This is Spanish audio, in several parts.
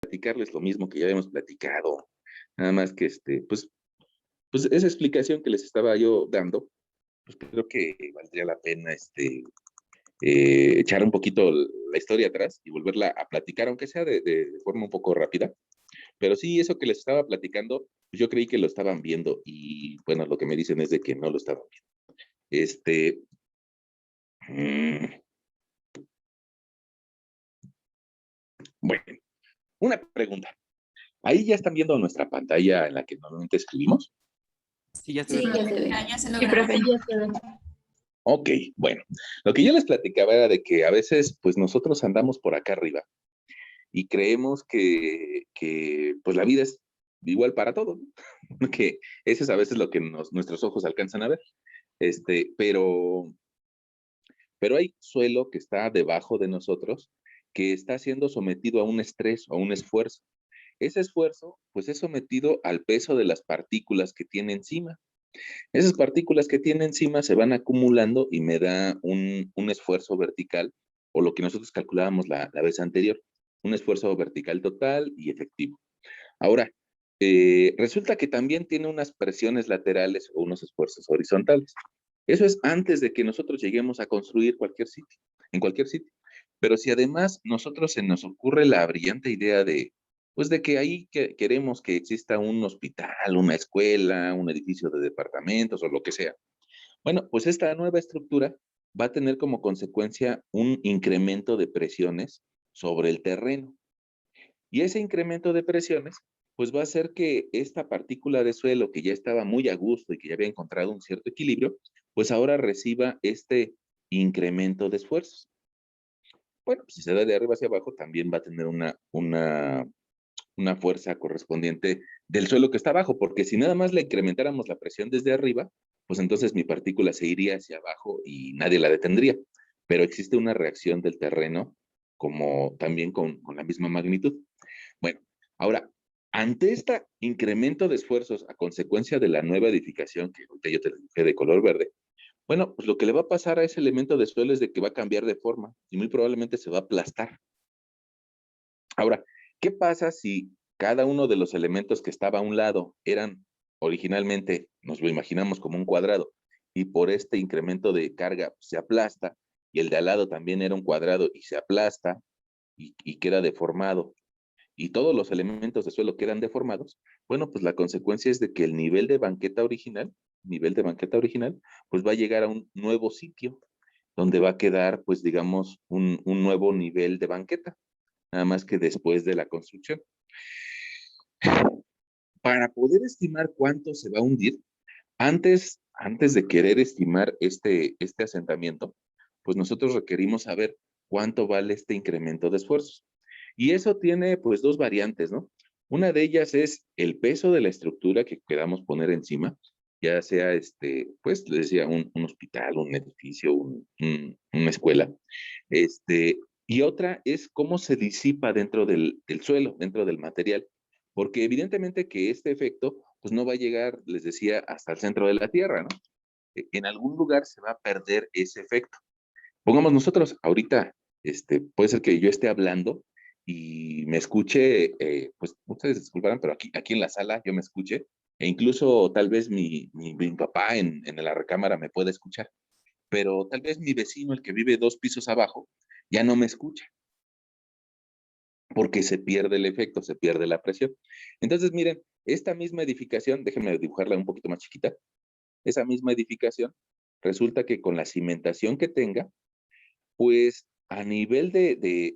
platicarles lo mismo que ya habíamos platicado. Nada más que, pues esa explicación que les estaba yo dando, pues creo que valdría la pena, echar un poquito la historia atrás y volverla a platicar, aunque sea de forma un poco rápida. Pero sí, eso que les estaba platicando, pues yo creí que lo estaban viendo y bueno, lo que me dicen es de que no lo estaban viendo. Este, mm, bueno, una pregunta. Ahí ya están viendo nuestra pantalla en la que normalmente escribimos. Sí, ya se ve Sí, ya se perfecto. ve. Ya se Sí, logra profe, ver. ya se ve. Ok, bueno, lo que yo les platicaba era de que a veces, pues nosotros andamos por acá arriba y creemos que pues la vida es igual para todos, ¿no? Que eso es a veces lo que nuestros ojos alcanzan a ver. Este, pero hay suelo que está debajo de nosotros que está siendo sometido a un estrés o a un esfuerzo. Ese esfuerzo, pues es sometido al peso de las partículas que tiene encima. Esas partículas que tiene encima se van acumulando y me da un esfuerzo vertical, o lo que nosotros calculábamos la vez anterior, un esfuerzo vertical total y efectivo. Ahora, resulta que también tiene unas presiones laterales o unos esfuerzos horizontales. Eso es antes de que nosotros lleguemos a construir cualquier sitio, en cualquier sitio. Pero si además nosotros se nos ocurre la brillante idea de, pues de que ahí queremos que exista un hospital, una escuela, un edificio de departamentos o lo que sea. Bueno, pues esta nueva estructura va a tener como consecuencia un incremento de presiones sobre el terreno. Y ese incremento de presiones, pues va a hacer que esta partícula de suelo que ya estaba muy a gusto y que ya había encontrado un cierto equilibrio, pues ahora reciba este incremento de esfuerzos. Bueno, pues si se da de arriba hacia abajo, también va a tener una fuerza correspondiente del suelo que está abajo, porque si nada más le incrementáramos la presión desde arriba, pues entonces mi partícula se iría hacia abajo y nadie la detendría. Pero existe una reacción del terreno como también con la misma magnitud. Bueno, ahora, ante este incremento de esfuerzos a consecuencia de la nueva edificación que ahorita yo te dije de color verde, bueno, pues lo que le va a pasar a ese elemento de suelo es de que va a cambiar de forma y muy probablemente se va a aplastar. Ahora, ¿qué pasa si cada uno de los elementos que estaba a un lado eran originalmente, nos lo imaginamos como un cuadrado, y por este incremento de carga se aplasta, y el de al lado también era un cuadrado y se aplasta y queda deformado, y todos los elementos de suelo quedan deformados? Bueno, pues la consecuencia es de que el nivel de banqueta original, pues va a llegar a un nuevo sitio, donde va a quedar, pues digamos, un nuevo nivel de banqueta, nada más que después de la construcción. Para poder estimar cuánto se va a hundir, antes de querer estimar este asentamiento, pues nosotros requerimos saber cuánto vale este incremento de esfuerzos. Y eso tiene pues dos variantes, ¿no? Una de ellas es el peso de la estructura que queramos poner encima, ya sea, pues les decía, un hospital, un edificio, una escuela. Y otra es cómo se disipa dentro del suelo, dentro del material, porque evidentemente que este efecto pues no va a llegar, les decía, hasta el centro de la Tierra, ¿no? En algún lugar se va a perder ese efecto. Pongamos nosotros, ahorita, puede ser que yo esté hablando y me escuche, pues ustedes disculparán, pero aquí en la sala yo me escuche, e incluso tal vez mi papá en la recámara me pueda escuchar, pero tal vez mi vecino, el que vive 2 pisos abajo, ya no me escucha, porque se pierde el efecto, se pierde la presión. Entonces, miren, esta misma edificación, déjenme dibujarla un poquito más chiquita, esa misma edificación, resulta que con la cimentación que tenga, pues a nivel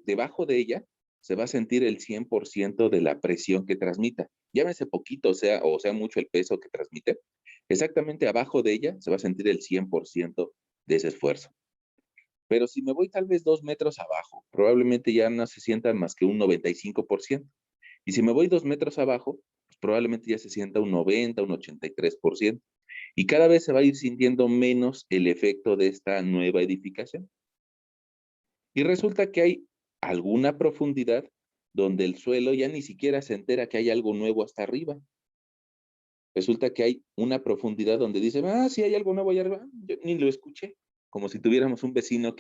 debajo de ella, se va a sentir el 100% de la presión que transmita. Llámese poquito, o sea mucho el peso que transmite. Exactamente abajo de ella se va a sentir el 100% de ese esfuerzo. Pero si me voy tal vez 2 metros abajo, probablemente ya no se sientan más que un 95%. Y si me voy 2 metros abajo, pues probablemente ya se sienta un 90, un 83%. Y cada vez se va a ir sintiendo menos el efecto de esta nueva edificación. Y resulta que hay alguna profundidad donde el suelo ya ni siquiera se entera que hay algo nuevo hasta arriba. Resulta que hay una profundidad donde dice, sí hay algo nuevo allá arriba. Yo ni lo escuché, como si tuviéramos un vecino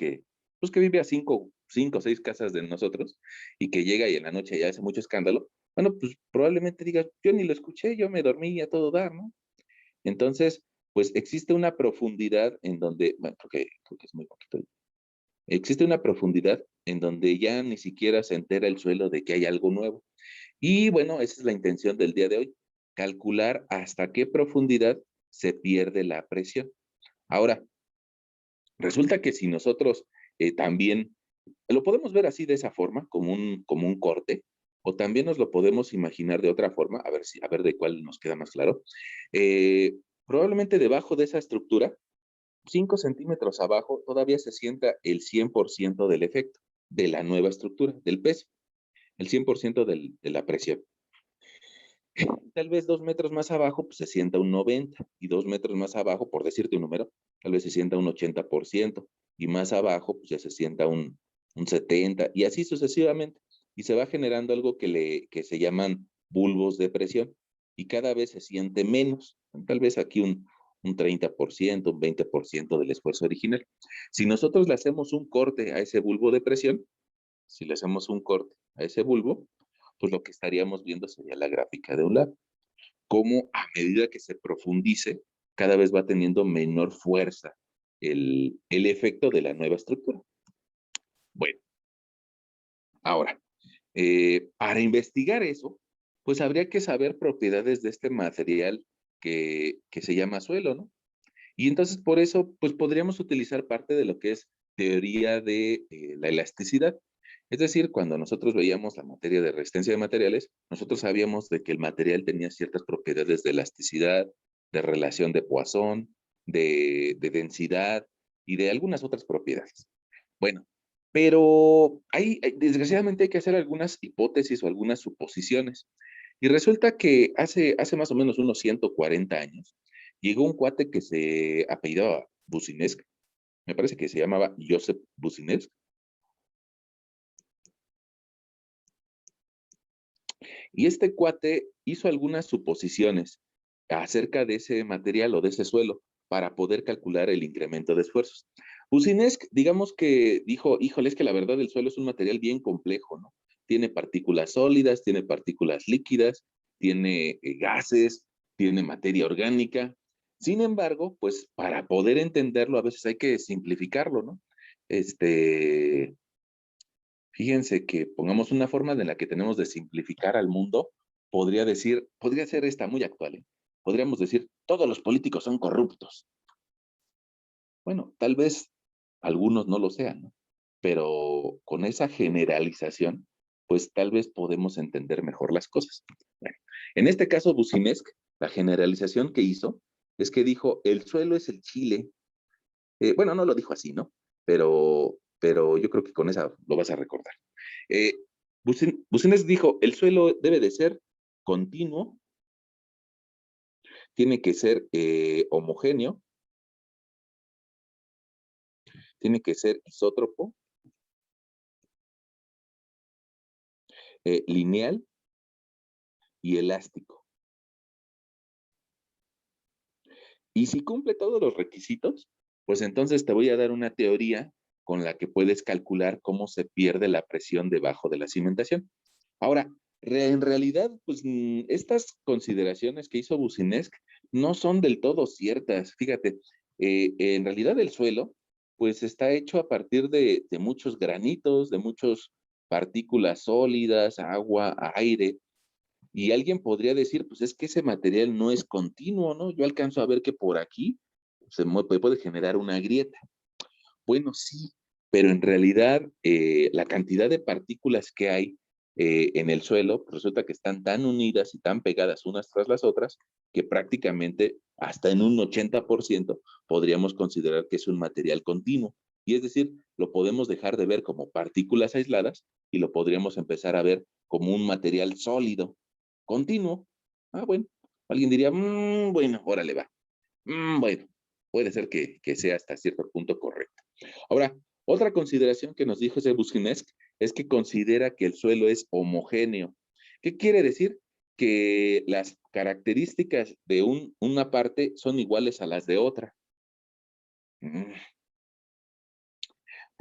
pues que vive a cinco o seis casas de nosotros y que llega y en la noche ya hace mucho escándalo, bueno, pues probablemente digas, yo ni lo escuché, yo me dormí a todo dar, ¿no? Entonces, pues existe una profundidad en donde, bueno, creo que es muy poquito. Existe una profundidad en donde ya ni siquiera se entera el suelo de que hay algo nuevo. Y bueno, esa es la intención del día de hoy, calcular hasta qué profundidad se pierde la presión. Ahora, resulta que si nosotros también lo podemos ver así de esa forma, como un corte, o también nos lo podemos imaginar de otra forma, a ver de cuál nos queda más claro. Probablemente debajo de esa estructura, 5 centímetros abajo, todavía se sienta el 100% del efecto de la nueva estructura, del peso, el 100% de la presión. Tal vez 2 metros más abajo, pues se sienta un 90, y 2 metros más abajo, por decirte un número, tal vez se sienta un 80%, y más abajo, pues ya se sienta un 70, y así sucesivamente. Y se va generando algo que se llaman bulbos de presión, y cada vez se siente menos, tal vez aquí un 30%, un 20% del esfuerzo original. Si nosotros le hacemos un corte a ese bulbo de presión, si le hacemos un corte a ese bulbo, pues lo que estaríamos viendo sería la gráfica de un lado, cómo a medida que se profundice, cada vez va teniendo menor fuerza el efecto de la nueva estructura. Bueno, ahora, para investigar eso, pues habría que saber propiedades de este material que se llama suelo, ¿no? Y entonces por eso, pues podríamos utilizar parte de lo que es teoría de la elasticidad. Es decir, cuando nosotros veíamos la materia de resistencia de materiales, nosotros sabíamos de que el material tenía ciertas propiedades de elasticidad, de relación de Poisson, de densidad y de algunas otras propiedades. Bueno, pero desgraciadamente hay que hacer algunas hipótesis o algunas suposiciones. Y resulta que hace más o menos unos 140 años, llegó un cuate que se apellidaba Businesc, me parece que se llamaba Joseph Businesc, y este cuate hizo algunas suposiciones acerca de ese material o de ese suelo para poder calcular el incremento de esfuerzos. Businesc, digamos que dijo, híjole, es que la verdad el suelo es un material bien complejo, ¿no? Tiene partículas sólidas, tiene partículas líquidas, tiene gases, tiene materia orgánica. Sin embargo, pues para poder entenderlo a veces hay que simplificarlo, ¿no? Este, Fíjense que pongamos una forma de la que tenemos de simplificar al mundo, podría ser esta muy actual, ¿eh? Podríamos decir, todos los políticos son corruptos. Bueno, tal vez algunos no lo sean, ¿no? Pero con esa generalización, pues tal vez podemos entender mejor las cosas. Bueno, en este caso, Businesc, la generalización que hizo es que dijo, el suelo es el chile. Bueno, no lo dijo así, ¿no? Pero yo creo que con esa lo vas a recordar. Eh, Businesc dijo, el suelo debe de ser continuo, tiene que ser homogéneo, tiene que ser isótropo, lineal y elástico. Y si cumple todos los requisitos, pues entonces te voy a dar una teoría con la que puedes calcular cómo se pierde la presión debajo de la cimentación. Ahora, en realidad, pues estas consideraciones que hizo Businesc no son del todo ciertas. Fíjate, en realidad el suelo, pues está hecho a partir de muchos granitos, de muchas partículas sólidas, agua, aire, y alguien podría decir, pues es que ese material no es continuo, ¿no? Yo alcanzo a ver que por aquí puede generar una grieta. Bueno, sí, pero en realidad la cantidad de partículas que hay en el suelo pues resulta que están tan unidas y tan pegadas unas tras las otras que prácticamente hasta en un 80% podríamos considerar que es un material continuo. Y es decir, lo podemos dejar de ver como partículas aisladas y lo podríamos empezar a ver como un material sólido, continuo. Ah, bueno, alguien diría, bueno, órale va. Bueno, puede ser que sea hasta cierto punto correcto. Ahora, otra consideración que nos dijo ese Buskinesk es que considera que el suelo es homogéneo. ¿Qué quiere decir? Que las características de una parte son iguales a las de otra. Mm,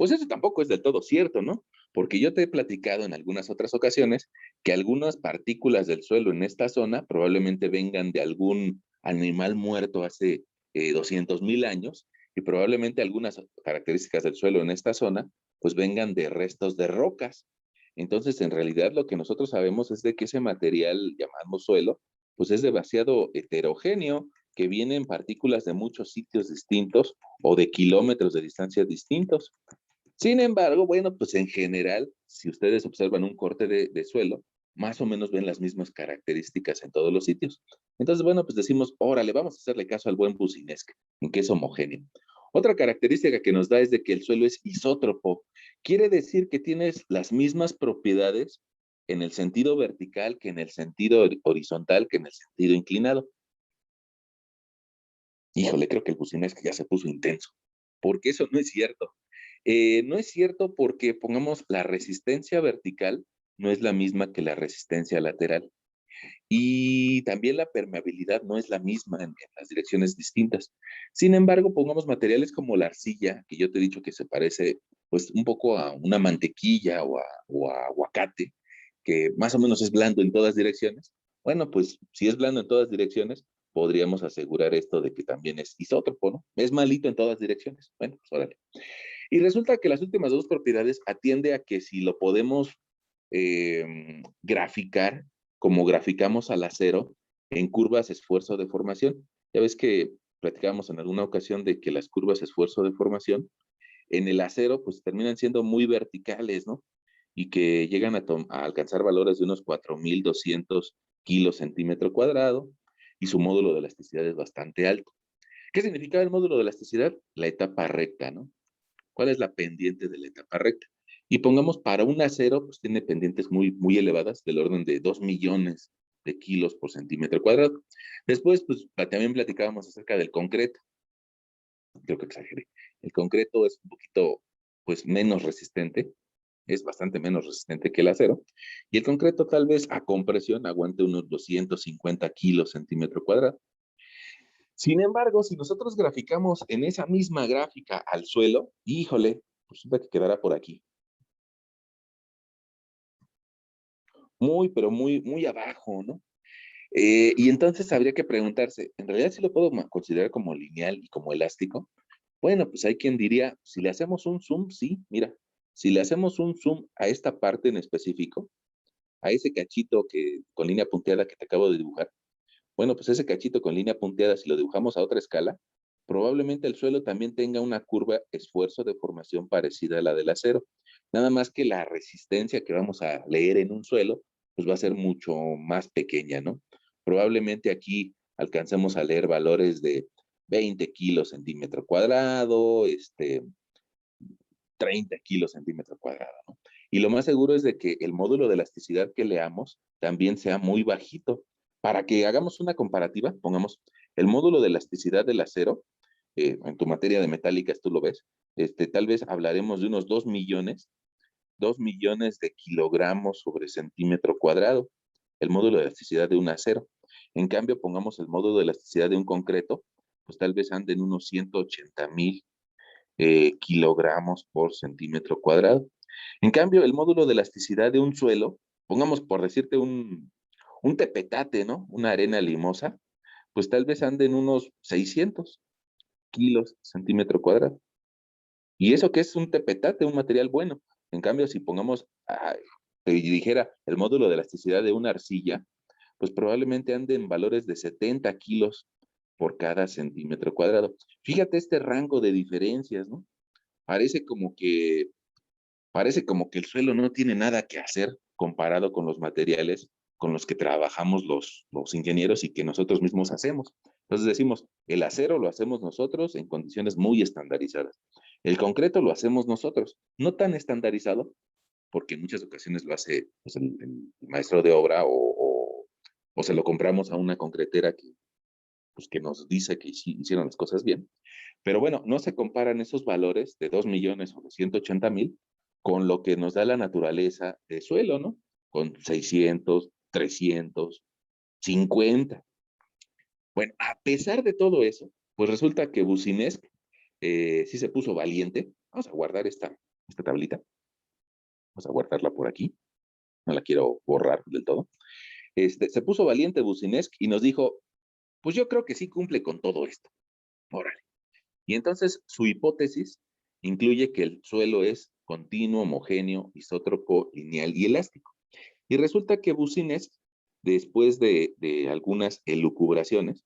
Pues eso tampoco es del todo cierto, ¿no? Porque yo te he platicado en algunas otras ocasiones que algunas partículas del suelo en esta zona probablemente vengan de algún animal muerto hace 200,000 años y probablemente algunas características del suelo en esta zona pues vengan de restos de rocas. Entonces, en realidad lo que nosotros sabemos es de que ese material llamamos suelo, pues es demasiado heterogéneo, que viene en partículas de muchos sitios distintos o de kilómetros de distancias distintos. Sin embargo, bueno, pues en general, si ustedes observan un corte de suelo, más o menos ven las mismas características en todos los sitios. Entonces, bueno, pues decimos, órale, vamos a hacerle caso al buen Buzinesque, en que es homogéneo. Otra característica que nos da es de que el suelo es isótropo. Quiere decir que tienes las mismas propiedades en el sentido vertical que en el sentido horizontal que en el sentido inclinado. Híjole, creo que el Buzinesque ya se puso intenso, porque eso no es cierto. No es cierto porque, pongamos, la resistencia vertical no es la misma que la resistencia lateral. Y también la permeabilidad no es la misma en las direcciones distintas. Sin embargo, pongamos materiales como la arcilla, que yo te he dicho que se parece pues un poco a una mantequilla o a aguacate, que más o menos es blando en todas direcciones. Bueno, pues si es blando en todas direcciones, podríamos asegurar esto de que también es isótropo, ¿no? Es malito en todas direcciones. Bueno, pues órale. Y resulta que las últimas dos propiedades atiende a que si lo podemos graficar como graficamos al acero en curvas esfuerzo-deformación. Ya ves que platicábamos en alguna ocasión de que las curvas esfuerzo-deformación en el acero pues terminan siendo muy verticales, ¿no? Y que llegan a alcanzar valores de unos 4,200 kilos centímetro cuadrado y su módulo de elasticidad es bastante alto. ¿Qué significa el módulo de elasticidad? La etapa recta, ¿no? ¿Cuál es la pendiente de la etapa recta? Y pongamos para un acero, pues tiene pendientes muy, muy elevadas, del orden de 2 millones de kilos por centímetro cuadrado. Después, pues también platicábamos acerca del concreto. Creo que exageré. El concreto es un poquito, pues, menos resistente, es bastante menos resistente que el acero. Y el concreto tal vez a compresión aguante unos 250 kilos centímetro cuadrado. Sin embargo, si nosotros graficamos en esa misma gráfica al suelo, híjole, pues resulta que quedará por aquí. Muy, pero muy, muy abajo, ¿no? Y entonces habría que preguntarse, ¿en realidad sí lo puedo considerar como lineal y como elástico? Bueno, pues hay quien diría, si le hacemos un zoom, sí, mira, si le hacemos un zoom a esta parte en específico, a ese cachito que con línea punteada que te acabo de dibujar, bueno, pues ese cachito con línea punteada, si lo dibujamos a otra escala, probablemente el suelo también tenga una curva esfuerzo de formación parecida a la del acero. Nada más que la resistencia que vamos a leer en un suelo, pues va a ser mucho más pequeña, ¿no? Probablemente aquí alcancemos a leer valores de 20 kilos centímetro cuadrado, 30 kilos centímetro cuadrado, ¿no? Y lo más seguro es de que el módulo de elasticidad que leamos también sea muy bajito. Para que hagamos una comparativa, pongamos el módulo de elasticidad del acero, en tu materia de metálicas tú lo ves, tal vez hablaremos de unos 2 millones de kilogramos sobre centímetro cuadrado, el módulo de elasticidad de un acero. En cambio, pongamos el módulo de elasticidad de un concreto, pues tal vez anden unos 180,000 kilogramos por centímetro cuadrado. En cambio, el módulo de elasticidad de un suelo, pongamos por decirte un tepetate, ¿no? Una arena limosa, pues tal vez anden unos 600 kilos centímetro cuadrado. Y eso que es un tepetate, un material bueno. En cambio, si pongamos, te dijera, el módulo de elasticidad de una arcilla, pues probablemente ande en valores de 70 kilos por cada centímetro cuadrado. Fíjate este rango de diferencias, ¿no? Parece como que, parece como que el suelo no tiene nada que hacer comparado con los materiales con los que trabajamos los ingenieros y que nosotros mismos hacemos. Entonces decimos, el acero lo hacemos nosotros en condiciones muy estandarizadas. El concreto lo hacemos nosotros, no tan estandarizado, porque en muchas ocasiones lo hace pues, el maestro de obra o se lo compramos a una concretera que, pues, que nos dice que hicieron las cosas bien. Pero bueno, no se comparan esos valores de 2 millones o de 180,000 con lo que nos da la naturaleza de suelo, ¿no? Con 600, 300, 50. Bueno, a pesar de todo eso, pues resulta que Bucinesc sí se puso valiente. Vamos a guardar esta tablita. Vamos a guardarla por aquí. No la quiero borrar del todo. Se puso valiente Bucinesc y nos dijo, pues yo creo que sí cumple con todo esto. Órale. Y entonces su hipótesis incluye que el suelo es continuo, homogéneo, isótropo, lineal y elástico. Y resulta que Bucinesc, después de algunas elucubraciones,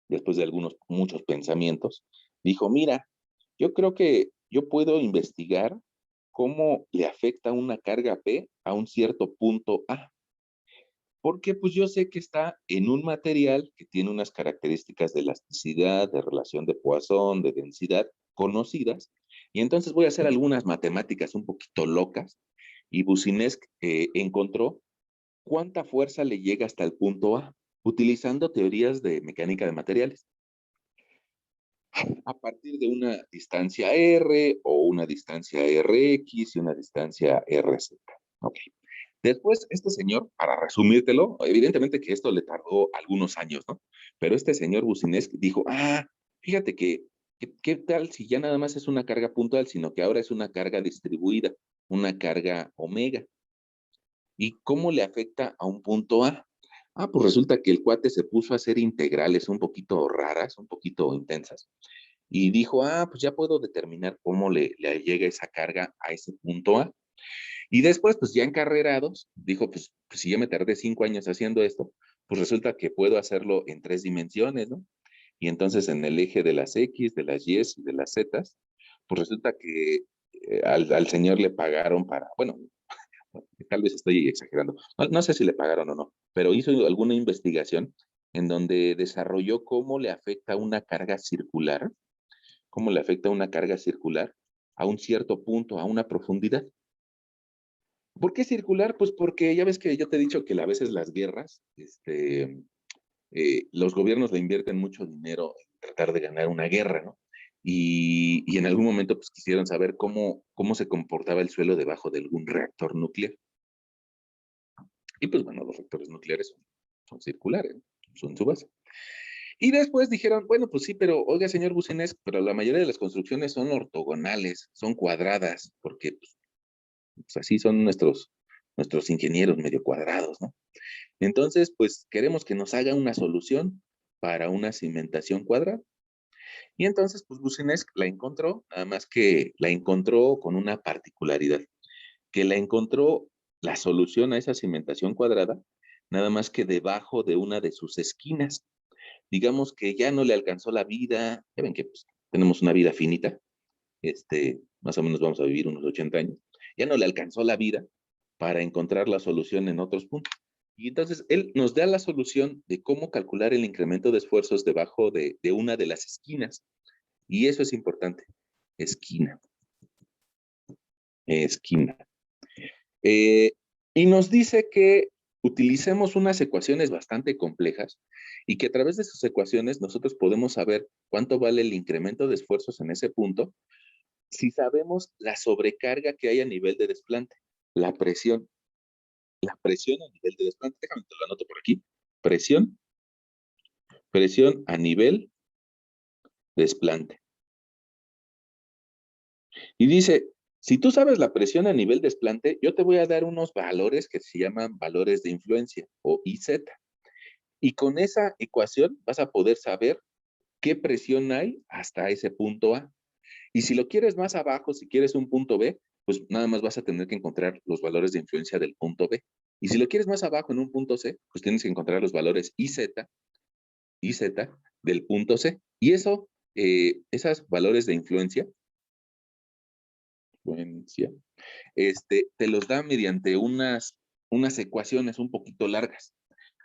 después de muchos pensamientos, dijo, mira, yo creo que yo puedo investigar cómo le afecta una carga P a un cierto punto A. Porque pues yo sé que está en un material que tiene unas características de elasticidad, de relación de Poisson, de densidad conocidas, y entonces voy a hacer algunas matemáticas un poquito locas, y Bucinesc encontró cuánta fuerza le llega hasta el punto A, utilizando teorías de mecánica de materiales, a partir de una distancia R o una distancia Rx y una distancia RZ. Ok. Después, este señor, para resumírtelo, evidentemente que esto le tardó algunos años, ¿no? Pero este señor Bucinesc dijo, fíjate que, ¿qué tal si ya nada más es una carga puntual, sino que ahora es una carga distribuida, una carga omega? ¿Y cómo le afecta a un punto A? Pues resulta que el cuate se puso a hacer integrales un poquito raras, un poquito intensas, y dijo, pues ya puedo determinar cómo le llega esa carga a ese punto A. Y después, pues ya encarrerados, dijo, pues si ya me tardé 5 años haciendo esto, pues resulta que puedo hacerlo en 3 dimensiones, ¿no? Y entonces en el eje de las X, de las Y y de las Z, pues resulta que al señor le pagaron para, bueno, tal vez estoy exagerando, no sé si le pagaron o no, pero hizo alguna investigación en donde desarrolló cómo le afecta una carga circular, cómo le afecta una carga circular a un cierto punto, a una profundidad. ¿Por qué circular? Pues porque ya ves que yo te he dicho que a veces las guerras, los gobiernos le invierten mucho dinero en tratar de ganar una guerra, ¿no? Y en algún momento pues quisieron saber cómo se comportaba el suelo debajo de algún reactor nuclear. Y pues bueno, los reactores nucleares son circulares, ¿no? Son su base. Y después dijeron, bueno, pues sí, pero oiga, señor Bucinesc, pero la mayoría de las construcciones son ortogonales, son cuadradas, porque pues así son nuestros ingenieros medio cuadrados, ¿no? Entonces, pues queremos que nos haga una solución para una cimentación cuadrada. Y entonces, pues Bucinesc la encontró, nada más que la encontró con una particularidad, que la encontró la solución a esa cimentación cuadrada, nada más que debajo de una de sus esquinas. Digamos que ya no le alcanzó la vida, ya ven que pues, tenemos una vida finita, más o menos vamos a vivir unos 80 años, ya no le alcanzó la vida para encontrar la solución en otros puntos. Y entonces él nos da la solución de cómo calcular el incremento de esfuerzos debajo de una de las esquinas. Y eso es importante. Esquina. Esquina. Eh, y nos dice que utilicemos unas ecuaciones bastante complejas y que a través de esas ecuaciones nosotros podemos saber cuánto vale el incremento de esfuerzos en ese punto si sabemos la sobrecarga que hay a nivel de desplante, la presión. La presión a nivel de desplante, déjame te lo anoto por aquí. Presión, presión a nivel desplante. Y dice, si tú sabes la presión a nivel desplante, yo te voy a dar unos valores que se llaman valores de influencia o IZ. Y con esa ecuación vas a poder saber qué presión hay hasta ese punto A. Y si lo quieres más abajo, si quieres un punto B, pues nada más vas a tener que encontrar los valores de influencia del punto B. Y si lo quieres más abajo en un punto C, pues tienes que encontrar los valores IZ del punto C. Y eso, esos valores de influencia, te los da mediante unas ecuaciones un poquito largas.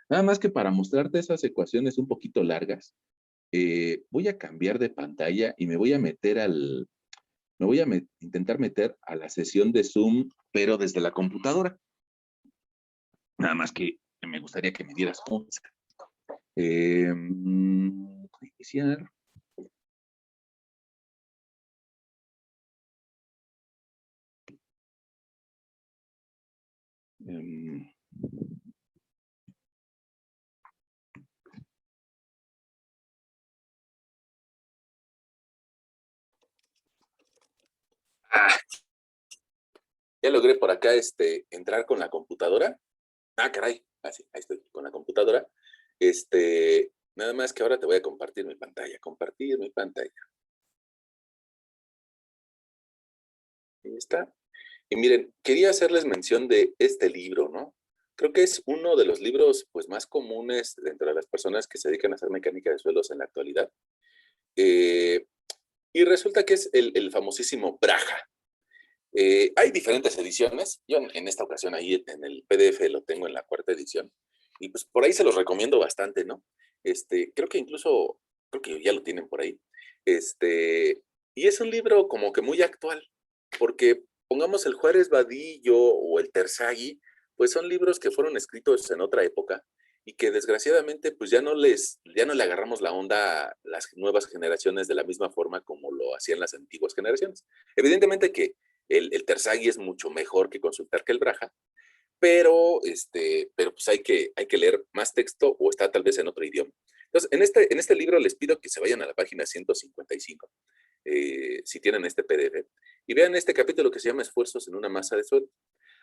Nada más que para mostrarte esas ecuaciones un poquito largas, voy a cambiar de pantalla y me voy a intentar meter a la sesión de Zoom, pero desde la computadora. Nada más que me gustaría que me dieras un. Iniciar. Um, Ah, ya logré por acá entrar con la computadora. Ah, caray. Ah, sí, ahí estoy con la computadora. Nada más que ahora te voy a compartir mi pantalla. Compartir mi pantalla. Ahí está. Y miren, quería hacerles mención de este libro, ¿no? Creo que es uno de los libros pues, más comunes dentro de las personas que se dedican a hacer mecánica de suelos en la actualidad. Eh, y resulta que es el famosísimo Braja. Hay diferentes ediciones. Yo en esta ocasión ahí en el PDF lo tengo en la cuarta edición. Y pues por ahí se los recomiendo bastante, ¿no? Creo que incluso, creo que ya lo tienen por ahí. Y es un libro como que muy actual, porque pongamos el Juárez Vadillo o el Terzagui, pues son libros que fueron escritos en otra época y que desgraciadamente pues ya no le agarramos la onda a las nuevas generaciones de la misma forma como lo hacían las antiguas generaciones. Evidentemente que el Terzagui es mucho mejor que consultar que el Braja, pero pues hay que leer más texto o está tal vez en otro idioma. Entonces, en este libro les pido que se vayan a la página 155, si tienen este PDF, y vean este capítulo que se llama Esfuerzos en una masa de suelo.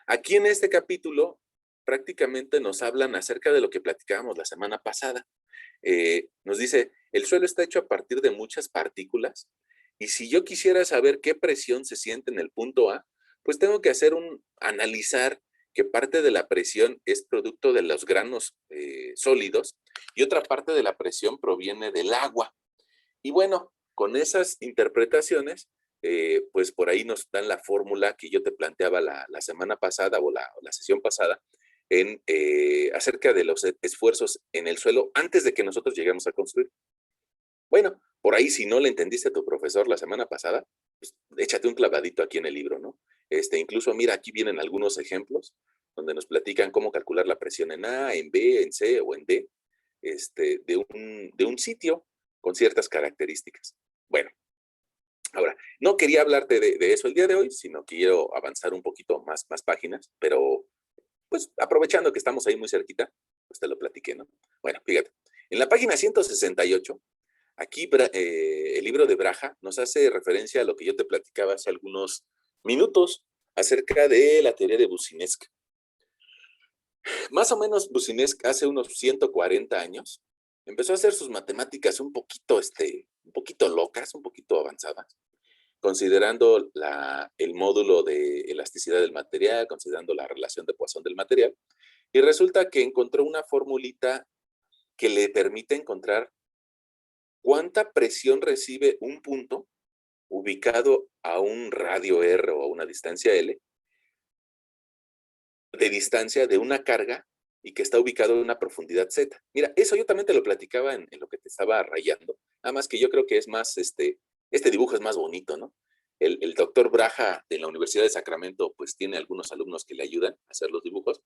Aquí en este capítulo prácticamente nos hablan acerca de lo que platicábamos la semana pasada. Nos dice, el suelo está hecho a partir de muchas partículas y si yo quisiera saber qué presión se siente en el punto A, pues tengo que analizar que parte de la presión es producto de los granos sólidos y otra parte de la presión proviene del agua. Y bueno, con esas interpretaciones, pues por ahí nos dan la fórmula que yo te planteaba la semana pasada o la sesión pasada acerca de los esfuerzos en el suelo antes de que nosotros lleguemos a construir. Bueno, por ahí si no le entendiste a tu profesor la semana pasada, pues échate un clavadito aquí en el libro, ¿no? Incluso mira, aquí vienen algunos ejemplos donde nos platican cómo calcular la presión en A, en B, en C o en D, de un sitio con ciertas características. Bueno, ahora, no quería hablarte de eso el día de hoy, sino quiero avanzar un poquito más páginas, pero pues aprovechando que estamos ahí muy cerquita, pues te lo platiqué, ¿no? Bueno, fíjate, en la página 168, aquí el libro de Braja nos hace referencia a lo que yo te platicaba hace algunos minutos acerca de la teoría de Boussinesq. Más o menos Boussinesq hace unos 140 años empezó a hacer sus matemáticas un poquito locas, un poquito avanzadas, considerando el módulo de elasticidad del material, considerando la relación de Poisson del material, y resulta que encontró una formulita que le permite encontrar cuánta presión recibe un punto ubicado a un radio R o a una distancia L, de distancia de una carga y que está ubicado en una profundidad Z. Mira, eso yo también te lo platicaba en lo que te estaba rayando, nada más que yo creo que es más, este dibujo es más bonito, ¿no? El doctor Braja de la Universidad de Sacramento, pues tiene algunos alumnos que le ayudan a hacer los dibujos.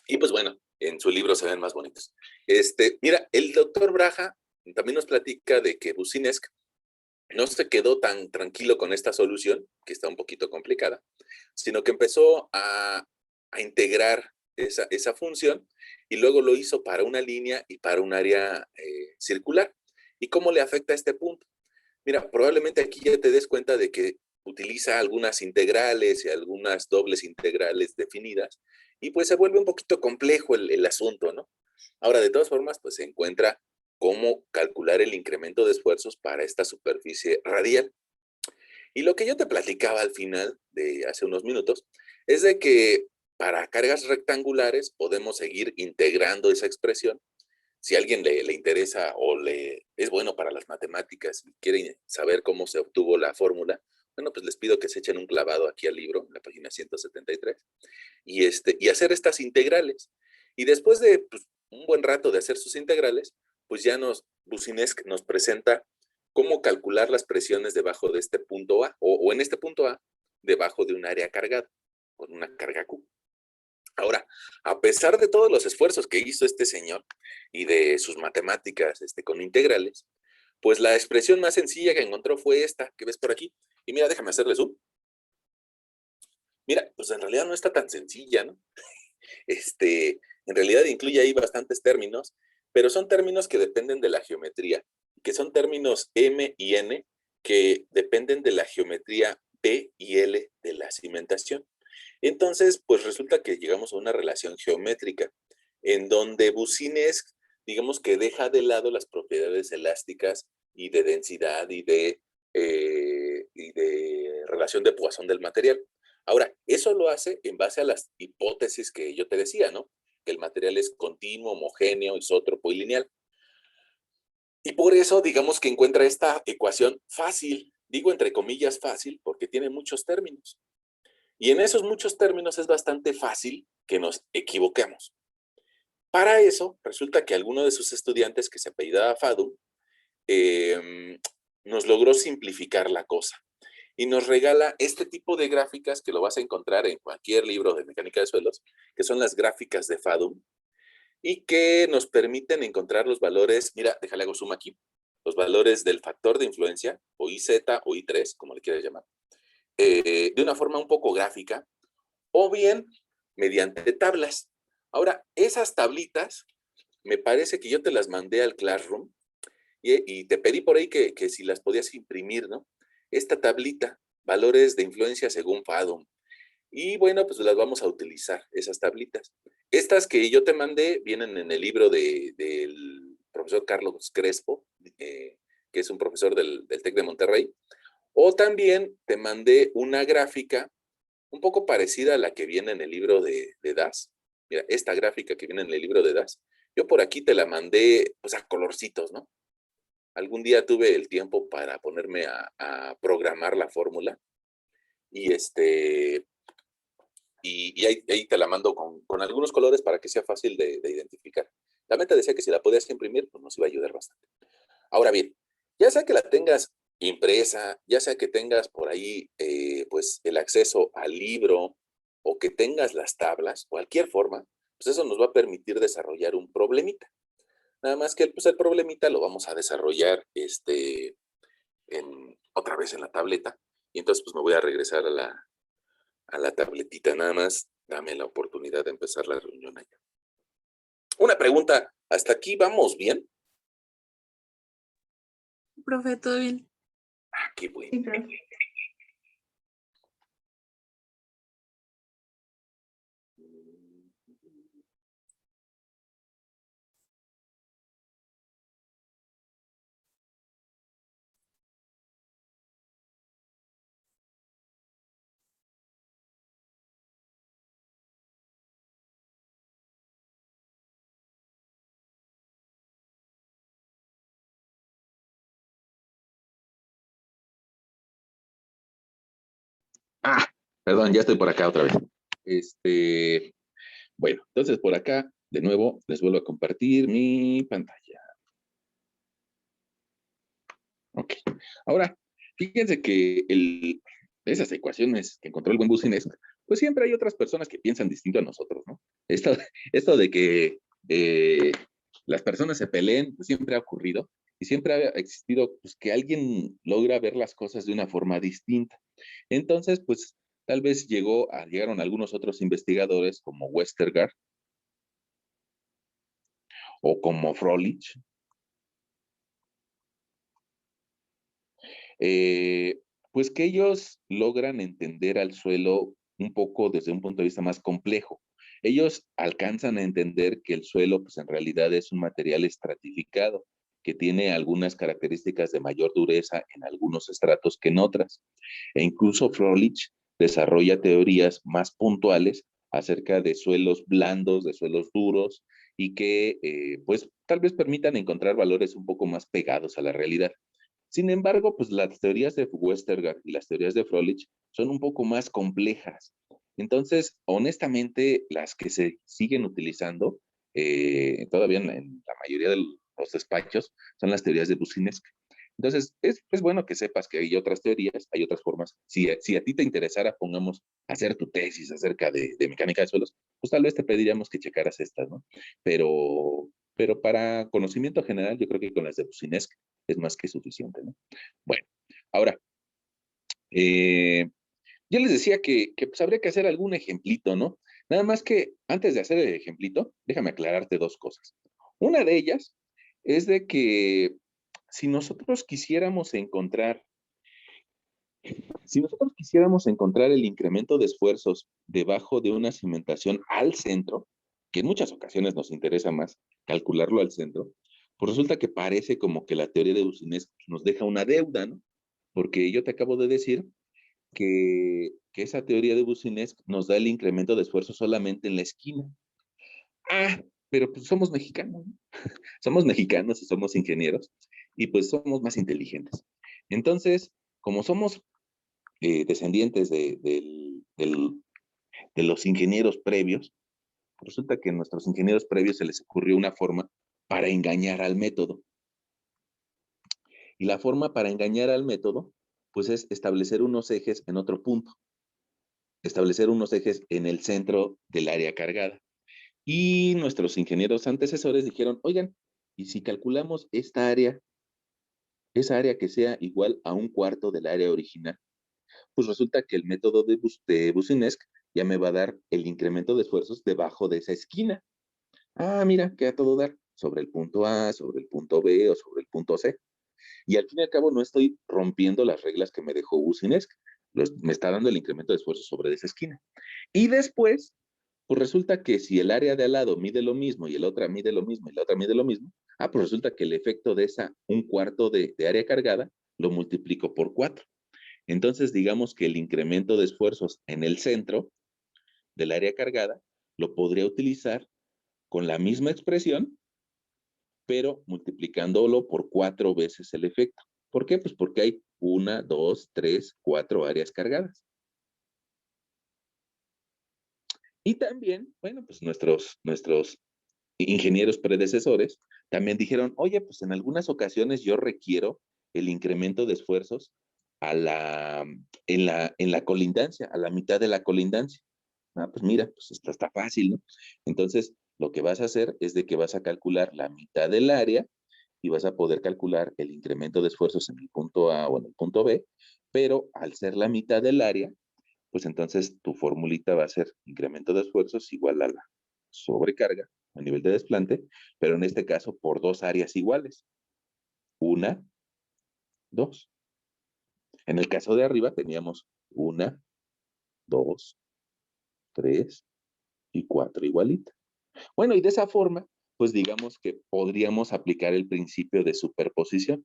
Y pues bueno, en su libro se ven más bonitos. Mira, el doctor Braja también nos platica de que Boussinesq no se quedó tan tranquilo con esta solución, que está un poquito complicada, sino que empezó a integrar esa función y luego lo hizo para una línea y para un área circular. ¿Y cómo le afecta a este punto? Mira, probablemente aquí ya te des cuenta de que utiliza algunas integrales y algunas dobles integrales definidas y pues se vuelve un poquito complejo el asunto, ¿no? Ahora, de todas formas, pues se encuentra cómo calcular el incremento de esfuerzos para esta superficie radial. Y lo que yo te platicaba al final de hace unos minutos es de que para cargas rectangulares podemos seguir integrando esa expresión. Si a alguien le interesa o le es bueno para las matemáticas y quiere saber cómo se obtuvo la fórmula, bueno, pues les pido que se echen un clavado aquí al libro, en la página 173, y hacer estas integrales. Y después de pues, un buen rato de hacer sus integrales, pues ya Boussinesq nos presenta cómo calcular las presiones debajo de este punto A, o en este punto A, debajo de un área cargada, con una carga Q. Ahora, a pesar de todos los esfuerzos que hizo este señor y de sus matemáticas con integrales, pues la expresión más sencilla que encontró fue esta que ves por aquí. Y mira, déjame hacerle zoom. Mira, pues en realidad no está tan sencilla, ¿no? En realidad incluye ahí bastantes términos, pero son términos que dependen de la geometría, que son términos M y N que dependen de la geometría P y L de la cimentación. Entonces, pues resulta que llegamos a una relación geométrica en donde Boussinesq, digamos que deja de lado las propiedades elásticas y de densidad y de relación de Poisson del material. Ahora, eso lo hace en base a las hipótesis que yo te decía, ¿no? Que el material es continuo, homogéneo, isótropo y lineal. Y por eso, digamos que encuentra esta ecuación fácil, digo entre comillas fácil, porque tiene muchos términos. Y en esos muchos términos es bastante fácil que nos equivoquemos. Para eso, resulta que alguno de sus estudiantes, que se apellidaba Fadum, nos logró simplificar la cosa y nos regala este tipo de gráficas que lo vas a encontrar en cualquier libro de mecánica de suelos, que son las gráficas de Fadum, y que nos permiten encontrar los valores, mira, déjale hago zoom aquí, los valores del factor de influencia, o IZ o I3, como le quieras llamar, de una forma un poco gráfica, o bien mediante tablas. Ahora, esas tablitas, me parece que yo te las mandé al Classroom y te pedí por ahí que si las podías imprimir, ¿no? Esta tablita, valores de influencia según Fadum. Y bueno, pues las vamos a utilizar, esas tablitas. Estas que yo te mandé vienen en el libro del profesor Carlos Crespo, que es un profesor del TEC de Monterrey. O también te mandé una gráfica un poco parecida a la que viene en el libro de Das. Mira, esta gráfica que viene en el libro de Das, yo por aquí te la mandé, pues a colorcitos, ¿no? Algún día tuve el tiempo para ponerme a programar la fórmula y ahí te la mando con algunos colores para que sea fácil de identificar. La meta decía que si la podías imprimir, pues nos iba a ayudar bastante. Ahora bien, ya sea que la tengas impresa, ya sea que tengas por ahí pues el acceso al libro o que tengas las tablas, cualquier forma, pues eso nos va a permitir desarrollar un problemita. Nada más que pues el problemita lo vamos a desarrollar otra vez en la tableta. Y entonces pues me voy a regresar a la tabletita. Nada más dame la oportunidad de empezar la reunión allá. Una pregunta, ¿hasta aquí vamos bien? Profe, ¿todo bien? Ah, qué bueno. Sí, profe. Ah, perdón, ya estoy por acá otra vez. Bueno, entonces por acá, de nuevo, les vuelvo a compartir mi pantalla. Ok. Ahora, fíjense que esas ecuaciones que encontró el buen Boussinesq, pues siempre hay otras personas que piensan distinto a nosotros, ¿no? Esto de que las personas se peleen, pues siempre ha ocurrido y siempre ha existido pues, que alguien logra ver las cosas de una forma distinta. Entonces, pues tal vez llegaron algunos otros investigadores como Westergaard o como Froelich, eh, pues que ellos logran entender al suelo un poco desde un punto de vista más complejo. Ellos alcanzan a entender que el suelo, pues en realidad es un material estratificado, que tiene algunas características de mayor dureza en algunos estratos que en otras. E incluso Froelich desarrolla teorías más puntuales acerca de suelos blandos, de suelos duros, y que pues tal vez permitan encontrar valores un poco más pegados a la realidad. Sin embargo, pues las teorías de Westergaard y las teorías de Froelich son un poco más complejas. Entonces, honestamente, las que se siguen utilizando todavía en la mayoría de los despachos son las teorías de Boussinesq. Entonces, es bueno que sepas que hay otras teorías, hay otras formas. Si a ti te interesara, pongamos, hacer tu tesis acerca de mecánica de suelos, pues tal vez te pediríamos que checaras estas, ¿no? Pero para conocimiento general, yo creo que con las de Boussinesq es más que suficiente, ¿no? Bueno, ahora, eh, yo les decía que pues habría que hacer algún ejemplito, ¿no? Nada más que antes de hacer el ejemplito, déjame aclararte dos cosas. Una de ellas es de que si nosotros quisiéramos encontrar Si nosotros quisiéramos encontrar el incremento de esfuerzos debajo de una cimentación al centro, que en muchas ocasiones nos interesa más calcularlo al centro, pues resulta que parece como que la teoría de Boussinesq nos deja una deuda, ¿no? Porque yo te acabo de decir que esa teoría de Boussinesq nos da el incremento de esfuerzo solamente en la esquina. Ah, pero pues somos mexicanos, ¿no? Somos mexicanos y somos ingenieros y pues somos más inteligentes. Entonces, como somos descendientes de los ingenieros previos, resulta que a nuestros ingenieros previos se les ocurrió una forma para engañar al método. Y la forma para engañar al método, pues es establecer unos ejes en otro punto, establecer unos ejes en el centro del área cargada. Y nuestros ingenieros antecesores dijeron, oigan, ¿y si calculamos esta área, esa área que sea igual a un cuarto del área original? Pues resulta que el método de Boussinesq ya me va a dar el incremento de esfuerzos debajo de esa esquina. Ah, mira, queda todo dar sobre el punto A, sobre el punto B o sobre el punto C. Y al fin y al cabo no estoy rompiendo las reglas que me dejó Boussinesq. Me está dando el incremento de esfuerzo sobre esa esquina. Y después, pues resulta que si el área de al lado mide lo mismo y el otra mide lo mismo y la otra mide lo mismo, pues resulta que el efecto de esa un cuarto de área cargada lo multiplico por 4. Entonces, digamos que el incremento de esfuerzos en el centro del área cargada lo podría utilizar con la misma expresión, pero multiplicándolo por 4 veces el efecto. ¿Por qué? Pues porque hay 1, 2, 3, 4 áreas cargadas. Y también, bueno, pues nuestros ingenieros predecesores también dijeron, oye, pues en algunas ocasiones yo requiero el incremento de esfuerzos en la colindancia, a la mitad de la colindancia. Ah, pues mira, pues está fácil, ¿no? Entonces, lo que vas a hacer es de que vas a calcular la mitad del área y vas a poder calcular el incremento de esfuerzos en el punto A o en el punto B, pero al ser la mitad del área, pues entonces tu formulita va a ser incremento de esfuerzos igual a la sobrecarga a nivel de desplante, pero en este caso por dos áreas iguales. Una, dos. En el caso de arriba teníamos una, dos, tres y cuatro igualitas. Bueno, y de esa forma, pues digamos que podríamos aplicar el principio de superposición,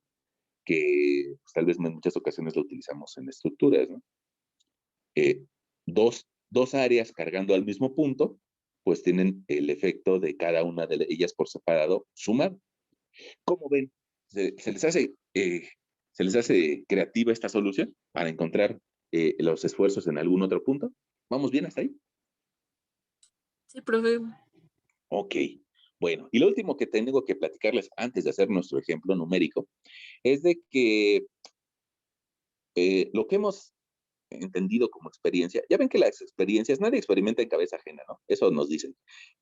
que pues, tal vez en muchas ocasiones lo utilizamos en estructuras, ¿no? Eh, dos áreas cargando al mismo punto, pues tienen el efecto de cada una de ellas por separado sumado. ¿Cómo ven? ¿Se les hace, se les hace creativa esta solución para encontrar los esfuerzos en algún otro punto? ¿Vamos bien hasta ahí? Sí, profe. Ok. Bueno, y lo último que tengo que platicarles antes de hacer nuestro ejemplo numérico es de que lo que hemos entendido como experiencia, ya ven que las experiencias, nadie experimenta en cabeza ajena, ¿no? Eso nos dicen.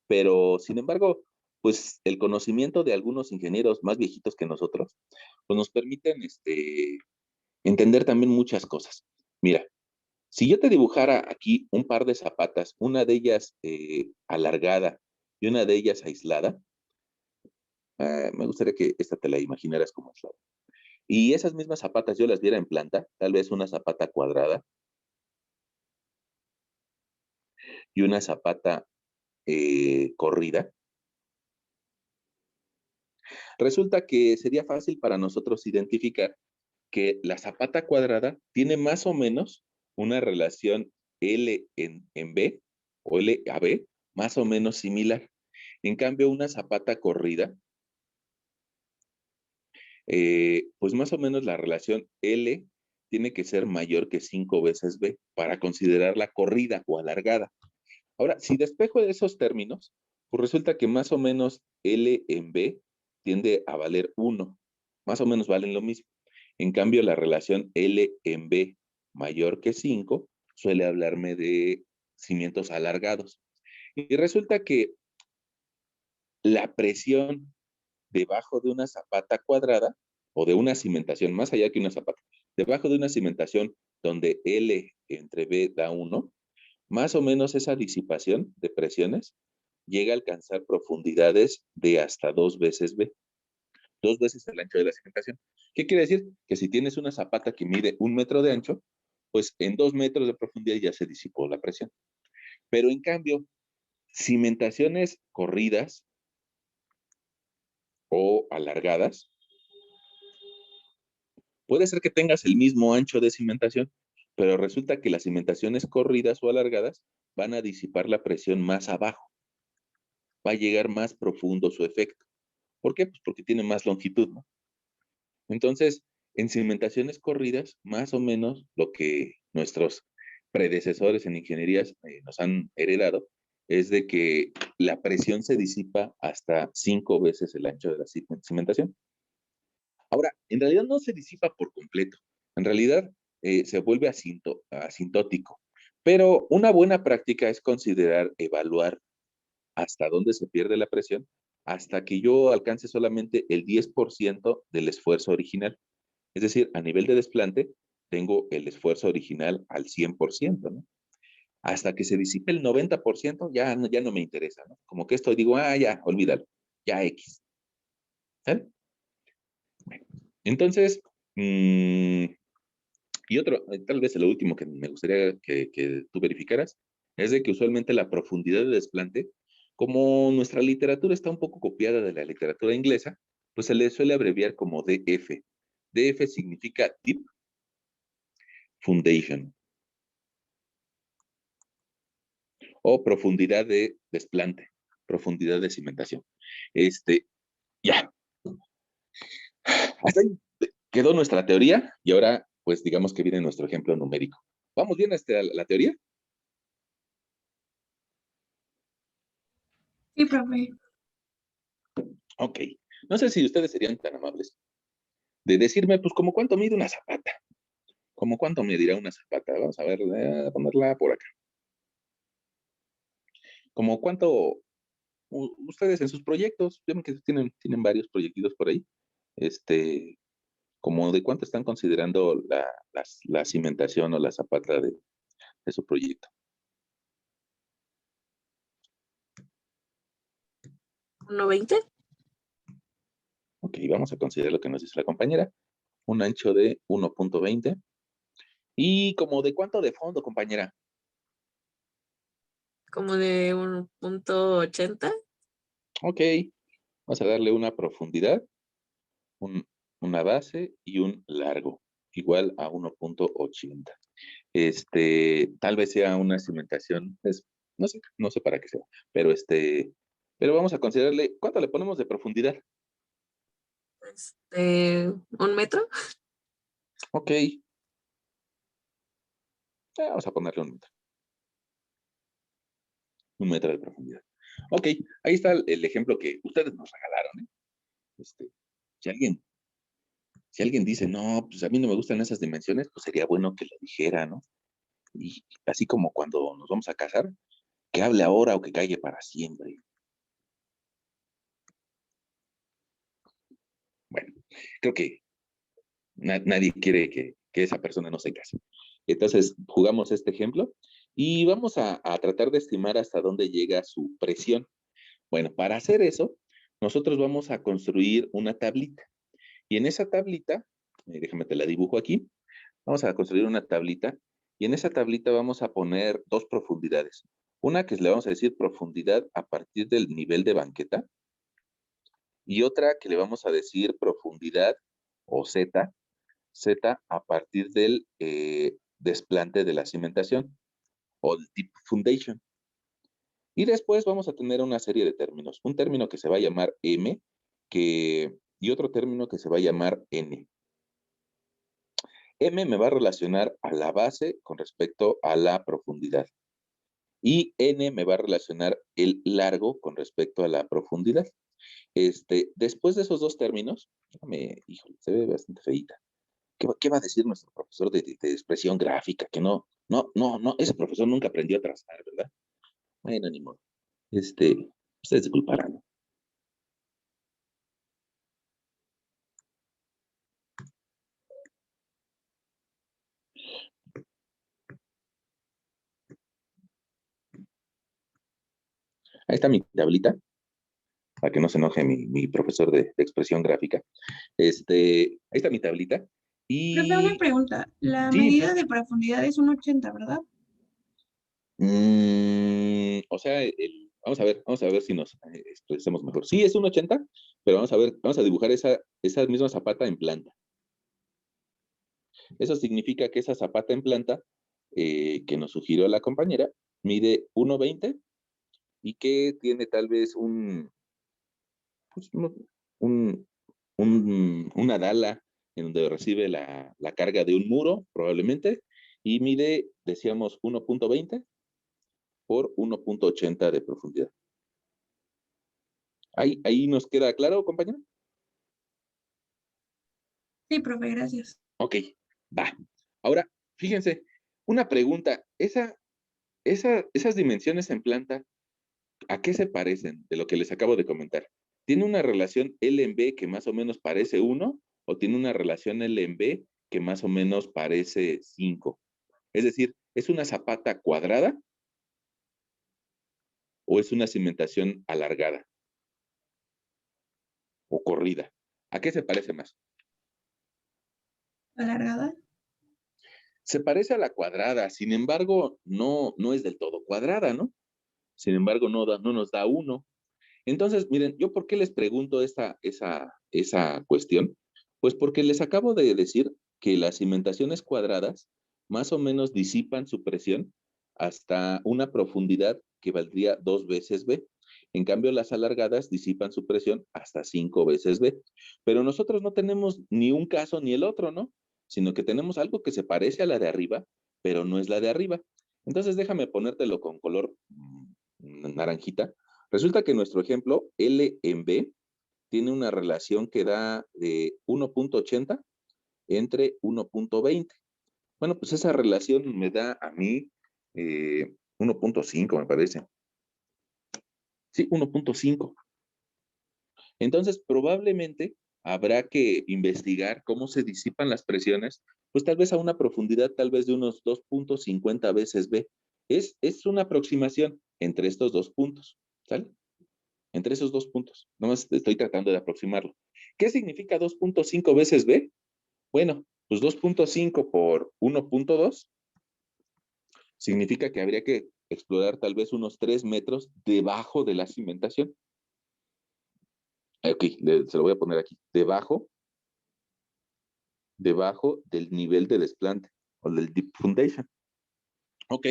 Pero, sin embargo, pues el conocimiento de algunos ingenieros más viejitos que nosotros, pues nos permiten entender también muchas cosas. Mira, si yo te dibujara aquí un par de zapatas, una de ellas alargada y una de ellas aislada, me gustaría que esta te la imaginaras como aislada. Y esas mismas zapatas yo las viera en planta, tal vez una zapata cuadrada y una zapata corrida. Resulta que sería fácil para nosotros identificar que la zapata cuadrada tiene más o menos una relación L en B o L a B más o menos similar. En cambio, una zapata corrida, pues más o menos la relación L tiene que ser mayor que 5 veces B para considerarla corrida o alargada. Ahora, si despejo de esos términos, pues resulta que más o menos L en B tiende a valer 1. Más o menos valen lo mismo. En cambio, la relación L en B mayor que 5 suele hablarme de cimientos alargados. Y resulta que la presión debajo de una zapata cuadrada o de una cimentación, más allá que una zapata, debajo de una cimentación donde L entre B da 1, más o menos esa disipación de presiones llega a alcanzar profundidades de hasta 2 veces B, 2 veces el ancho de la cimentación. ¿Qué quiere decir? Que si tienes una zapata que mide 1 metro de ancho, pues en 2 metros de profundidad ya se disipó la presión. Pero en cambio, cimentaciones corridas o alargadas, puede ser que tengas el mismo ancho de cimentación, pero resulta que las cimentaciones corridas o alargadas van a disipar la presión más abajo. Va a llegar más profundo su efecto. ¿Por qué? Pues porque tiene más longitud, ¿no? Entonces, en cimentaciones corridas, más o menos lo que nuestros predecesores en ingenierías nos han heredado es de que la presión se disipa hasta 5 veces el ancho de la cimentación. Ahora, en realidad no se disipa por completo. En realidad se vuelve asintótico. Pero una buena práctica es considerar, evaluar hasta dónde se pierde la presión, hasta que yo alcance solamente el 10% del esfuerzo original. Es decir, a nivel de desplante, tengo el esfuerzo original al 100%, ¿no? Hasta que se disipe el 90%, ya no me interesa, ¿no? Como que esto digo, ya, olvídalo, ya X. ¿Sale? Bueno, entonces, y otro, tal vez lo último que me gustaría que tú verificaras, es de que usualmente la profundidad de desplante, como nuestra literatura está un poco copiada de la literatura inglesa, pues se le suele abreviar como DF. DF significa Deep Foundation o profundidad de desplante, profundidad de cimentación. Ya, hasta ahí quedó nuestra teoría y ahora, pues digamos que viene nuestro ejemplo numérico. ¿Vamos bien hasta la teoría? Sí, profe. Ok. No sé si ustedes serían tan amables de decirme, pues, como cuánto mide una zapata. ¿Como cuánto medirá una zapata? Vamos a ver, ponerla por acá. ¿Como cuánto ustedes en sus proyectos, ven que tienen varios proyectitos por ahí, este, como de cuánto están considerando la cimentación o la zapata de su proyecto? ¿1.20? Ok, vamos a considerar lo que nos dice la compañera, un ancho de 1.20. ¿Y como de cuánto de fondo, compañera? Como de 1.80. Ok, vamos a darle una profundidad, un- una base y un largo, igual a 1.80. Tal vez sea una cimentación, no sé para qué sea, pero pero vamos a considerarle, ¿cuánto le ponemos de profundidad? 1 metro. Ok, vamos a ponerle un metro de profundidad. Ok, ahí está el ejemplo que ustedes nos regalaron, ¿eh? Este, si alguien, si alguien dice, no, pues a mí no me gustan esas dimensiones, pues sería bueno que lo dijera, ¿no? Y así como cuando nos vamos a casar, que hable ahora o que calle para siempre. Bueno, creo que nadie quiere que esa persona no se case. Entonces, jugamos este ejemplo y vamos a tratar de estimar hasta dónde llega su presión. Bueno, para hacer eso, nosotros vamos a construir una tablita. Y en esa tablita, déjame te la dibujo aquí, vamos a construir una tablita y en esa tablita vamos a poner dos profundidades. Una que le vamos a decir profundidad a partir del nivel de banqueta y otra que le vamos a decir profundidad o Z a partir del desplante de la cimentación o el deep foundation. Y después vamos a tener una serie de términos. Un término que se va a llamar M y otro término que se va a llamar N. M me va a relacionar a la base con respecto a la profundidad. Y N me va a relacionar el largo con respecto a la profundidad. Después de esos dos términos, híjole, se ve bastante feita. ¿Qué va a decir nuestro profesor de expresión gráfica? Que no, ese profesor nunca aprendió a trazar, ¿verdad? Bueno, ni modo. Ustedes disculparán. Ahí está mi tablita, para que no se enoje mi profesor de expresión gráfica. Ahí está mi tablita. Profe, una Y pregunta. La sí, medida de profundidad es un 80, ¿verdad? o sea, vamos a ver si nos expresamos mejor. Sí, es un 80, pero vamos a ver, vamos a dibujar esa misma zapata en planta. Eso significa que esa zapata en planta que nos sugirió la compañera mide 1,20 y que tiene tal vez pues, un, una dala en donde recibe la carga de un muro, probablemente, y mide, decíamos, 1,20 por 1,80 de profundidad. Ahí nos queda claro, compañero. Sí, profe, gracias. Ok, va. Ahora, fíjense, una pregunta. Esas dimensiones en planta, ¿a qué se parecen de lo que les acabo de comentar? ¿Tiene una relación L en B que más o menos parece 1 o tiene una relación L en B que más o menos parece 5? Es decir, ¿es una zapata cuadrada o es una cimentación alargada o corrida? ¿A qué se parece más? ¿Alargada? Se parece a la cuadrada, sin embargo, no es del todo cuadrada, ¿no? Sin embargo, no nos da 1. Entonces, miren, yo por qué les pregunto esa cuestión, pues porque les acabo de decir que las cimentaciones cuadradas más o menos disipan su presión hasta una profundidad que valdría 2 veces B. En cambio, las alargadas disipan su presión hasta 5 veces B. Pero nosotros no tenemos ni un caso ni el otro, ¿no? Sino que tenemos algo que se parece a la de arriba, pero no es la de arriba. Entonces, déjame ponértelo con color naranjita. Resulta que nuestro ejemplo, L en B, tiene una relación que da de 1,80 entre 1,20. Bueno, pues esa relación me da a mí 1,5, me parece. Sí, 1,5. Entonces, probablemente habrá que investigar cómo se disipan las presiones, pues tal vez a una profundidad tal vez de unos 2,50 veces B. Es una aproximación entre estos dos puntos, ¿sale? Entre esos dos puntos. Nomás estoy tratando de aproximarlo. ¿Qué significa 2,5 veces B? Bueno, pues 2,5 por 1,2 significa que habría que explorar tal vez unos 3 metros debajo de la cimentación. Ok, se lo voy a poner aquí. Debajo del nivel de desplante o del deep foundation. Ok,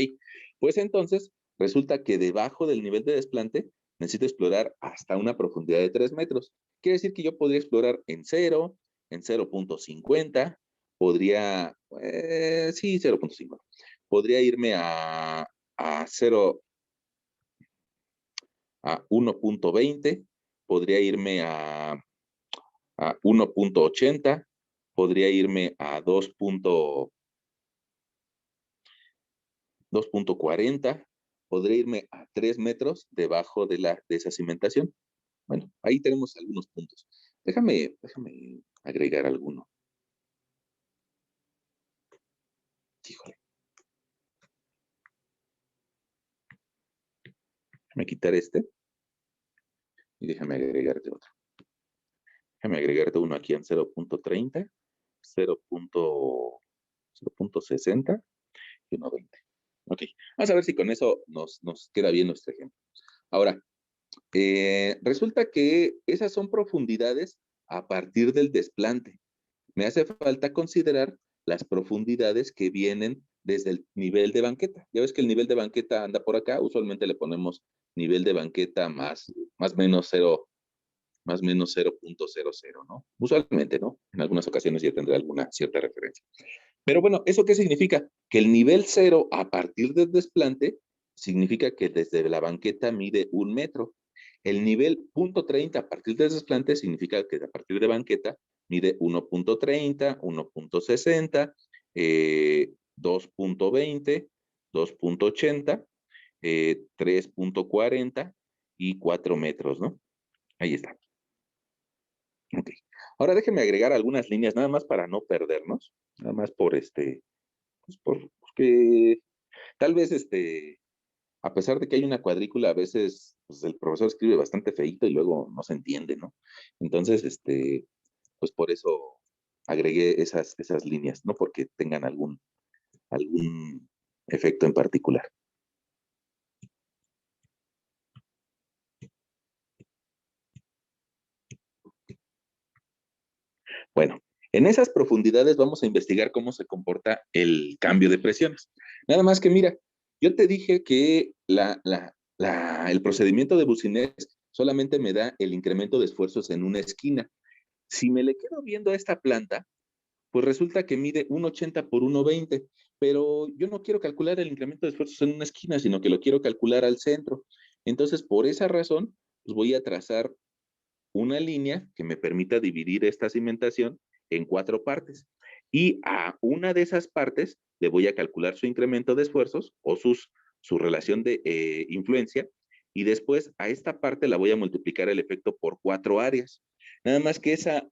pues entonces resulta que debajo del nivel de desplante necesito explorar hasta una profundidad de 3 metros. Quiere decir que yo podría explorar en 0, en 0,50, podría, sí, 0,5. Podría irme a 0, a 1,20, podría irme a 1,80, podría irme a 2,40, podría irme a 3 metros debajo de esa cimentación. Bueno, ahí tenemos algunos puntos. Déjame agregar alguno. Híjole. Déjame quitar este y déjame agregarte otro. Déjame agregarte uno aquí en 0,30, 0,60 y 1,20. Ok, vamos a ver si con eso nos queda bien nuestro ejemplo. Ahora, resulta que esas son profundidades a partir del desplante. Me hace falta considerar las profundidades que vienen desde el nivel de banqueta. Ya ves que el nivel de banqueta anda por acá, usualmente le ponemos nivel de banqueta más menos 0, más menos 0,00, ¿no? Usualmente, ¿no? En algunas ocasiones ya tendré alguna cierta referencia. Pero bueno, ¿eso qué significa? Que el nivel 0 a partir del desplante significa que desde la banqueta mide 1 metro. El nivel .30 a partir del desplante significa que a partir de banqueta mide 1,30, 1,60, 2,20, 2,80, 3,40 y 4 metros, ¿no? Ahí está. Ok. Ahora déjenme agregar algunas líneas nada más para no perdernos, nada más pues porque tal vez a pesar de que hay una cuadrícula, a veces pues, el profesor escribe bastante feíto y luego no se entiende, ¿no? Entonces, pues por eso agregué esas líneas, no porque tengan algún efecto en particular. Bueno, en esas profundidades vamos a investigar cómo se comporta el cambio de presiones. Nada más que mira, yo te dije que el procedimiento de Boussinesq solamente me da el incremento de esfuerzos en una esquina. Si me le quedo viendo a esta planta, pues resulta que mide 1,80 por 1,20, pero yo no quiero calcular el incremento de esfuerzos en una esquina, sino que lo quiero calcular al centro. Entonces, por esa razón, pues voy a trazar una línea que me permita dividir esta cimentación en 4 partes. Y a una de esas partes le voy a calcular su incremento de esfuerzos o su relación de influencia. Y después a esta parte la voy a multiplicar el efecto por 4 áreas. Nada más que esa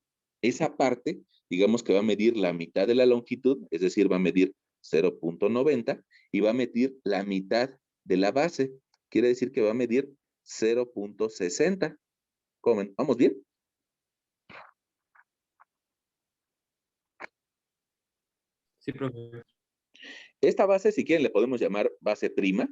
parte, digamos que va a medir la mitad de la longitud, es decir, va a medir 0,90 y va a medir la mitad de la base. Quiere decir que va a medir 0,60. ¿Cómo? ¿Vamos bien? Sí, profe. Esta base, si quieren, le podemos llamar base prima,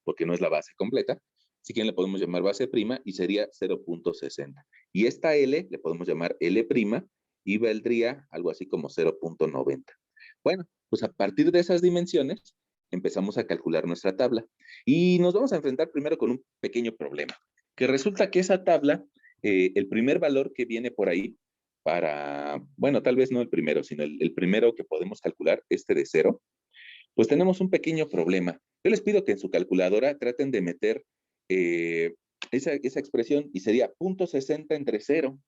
porque no es la base completa. Si quieren, le podemos llamar base prima y sería 0,60. Y esta L le podemos llamar L prima y valdría algo así como 0,90. Bueno, pues a partir de esas dimensiones empezamos a calcular nuestra tabla. Y nos vamos a enfrentar primero con un pequeño problema, que resulta que esa tabla, el primer valor que viene por ahí bueno, tal vez no el primero, sino el primero que podemos calcular, este de 0, pues tenemos un pequeño problema. Yo les pido que en su calculadora traten de meter esa expresión y sería 0,60 entre 0.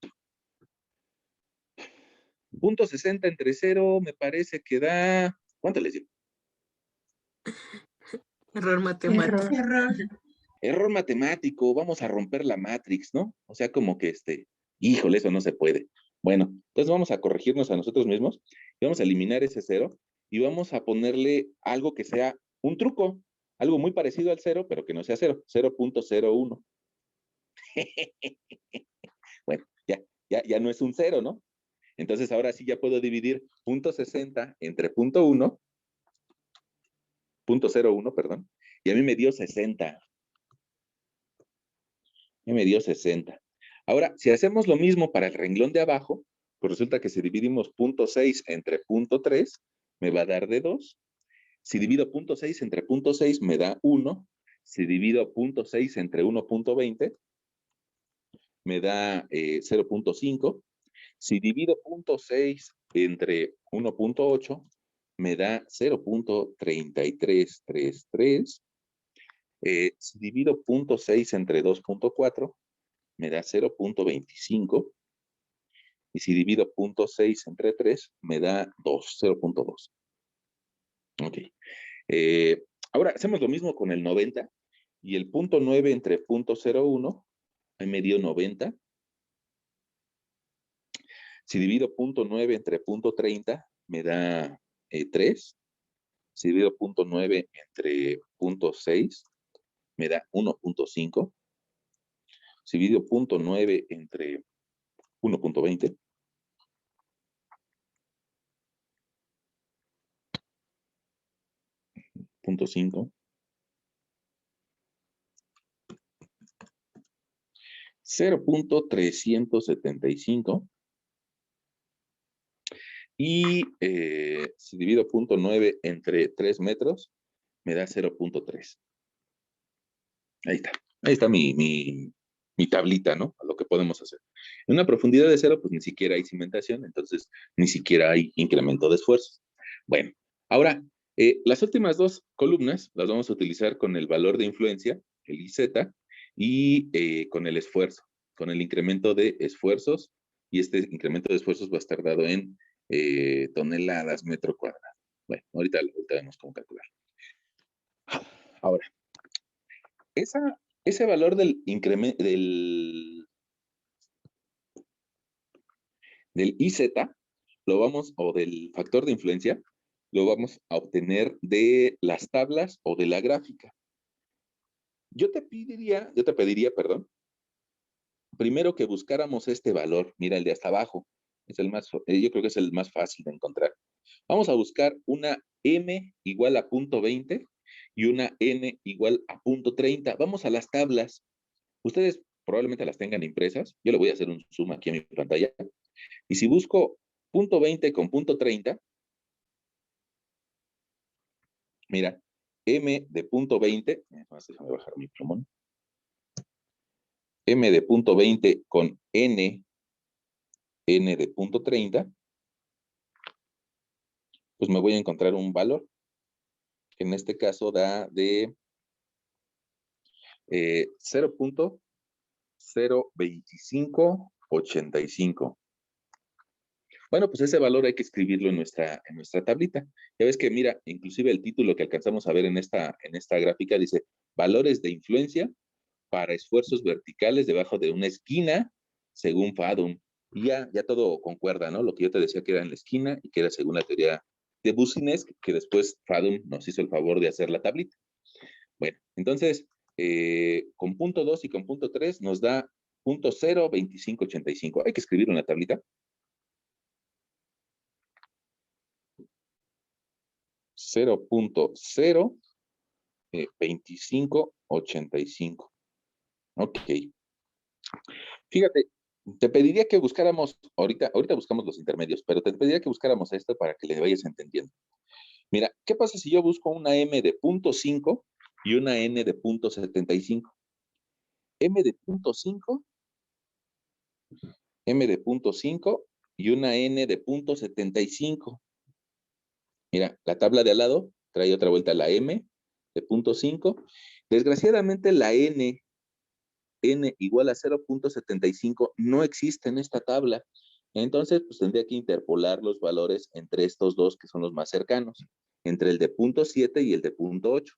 0,60 entre 0 me parece que da... ¿Cuánto les digo? Error matemático. Error. Error matemático, vamos a romper la matrix, ¿no? O sea, como que híjole, eso no se puede. Bueno, entonces vamos a corregirnos a nosotros mismos y vamos a eliminar ese 0 y vamos a ponerle algo que sea un truco, algo muy parecido al 0, pero que no sea 0, 0,01. Bueno, ya no es un 0, ¿no? Entonces ahora sí ya puedo dividir 0,60 entre 0,01, perdón, y a mí me dio 60. Me dio 60. Ahora, si hacemos lo mismo para el renglón de abajo, pues resulta que si dividimos 0,6 entre 0,3, me va a dar de 2. Si divido 0,6 entre 0,6, me da 1. Si divido 0,6 entre 1,20, me da 0,5. Si divido 0,6 entre 1,8, me da 0,3333. Si divido 0,6 entre 2,4, me da 0,25. Y si divido 0,6 entre 3, me da 2, 0,2. Ok. Ahora hacemos lo mismo con el 90. Y el 0,9 entre 0,01, ahí me dio 90. Si divido 0,9 entre 0,30, me da 3. Si divido 0,9 entre 0,6, me da 1,5. Si divido 0,9 entre 1,20, 0,5. 0,375. Y si divido 0,9 entre 3 metros, me da 0,3. Ahí está. Ahí está mi tablita, ¿no? A lo que podemos hacer. En una profundidad de 0, pues ni siquiera hay cimentación, entonces ni siquiera hay incremento de esfuerzos. Bueno, ahora, las últimas 2 columnas las vamos a utilizar con el valor de influencia, el IZ, y con el esfuerzo, con el incremento de esfuerzos, y este incremento de esfuerzos va a estar dado en toneladas metro cuadrado. Bueno, ahorita vemos cómo calcular. Ahora, ese valor del incremento del IZ, o del factor de influencia, lo vamos a obtener de las tablas o de la gráfica. Yo te pediría, perdón, primero que buscáramos este valor, mira el de hasta abajo, Es el más, yo creo que es el más fácil de encontrar. Vamos a buscar una m igual a 0.20 y una n igual a 0.30. Vamos a las tablas. Ustedes probablemente las tengan impresas. Yo le voy a hacer un zoom aquí a mi pantalla. Y si busco 0.20 con 0.30, mira, m de 0.20, déjame bajar mi plumón. M de 0.20 con n de 0.30, pues me voy a encontrar un valor, que en este caso da de 0.02585. Bueno, pues ese valor hay que escribirlo en nuestra tablita. Ya ves que, mira, inclusive el título que alcanzamos a ver en esta gráfica dice, valores de influencia para esfuerzos verticales debajo de una esquina según Fadum. Y ya todo concuerda, ¿no? Lo que yo te decía que era en la esquina y que era según la teoría de Boussinesq, que después Fadum nos hizo el favor de hacer la tablita. Bueno, entonces, con punto 2 y con punto 3 nos da 0.02585. Hay que escribirlo en la tablita. 0.02585. Ok. Fíjate, te pediría que buscáramos, ahorita buscamos los intermedios, pero te pediría que buscáramos esto para que le vayas entendiendo. Mira, ¿qué pasa si yo busco una m de 0.5 y una n de 0.75? M de 0.5, m de 0.5 y una n de 0.75. Mira, la tabla de al lado trae otra vuelta la m de 0.5. Desgraciadamente la n igual a 0.75 no existe en esta tabla. Entonces, pues tendría que interpolar los valores entre estos dos que son los más cercanos, entre el de 0.7 y el de 0.8.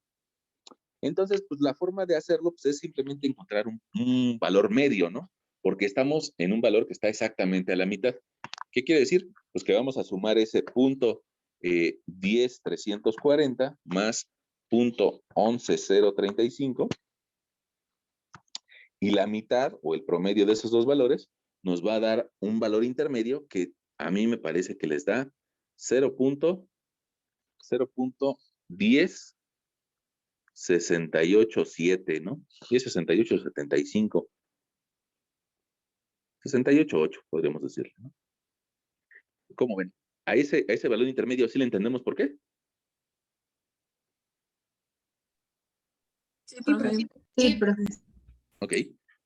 Entonces, pues la forma de hacerlo pues, es simplemente encontrar un valor medio, ¿no? Porque estamos en un valor que está exactamente a la mitad. ¿Qué quiere decir? Pues que vamos a sumar ese punto 10,340 más punto 11,035 y la mitad o el promedio de esos dos valores nos va a dar un valor intermedio que a mí me parece que les da 0.10687, ¿no? 10,68,75. 68,8 podríamos decirle, ¿no? ¿Cómo ven? A ese valor intermedio sí le entendemos por qué. Sí, profe. Sí, profe. Ok,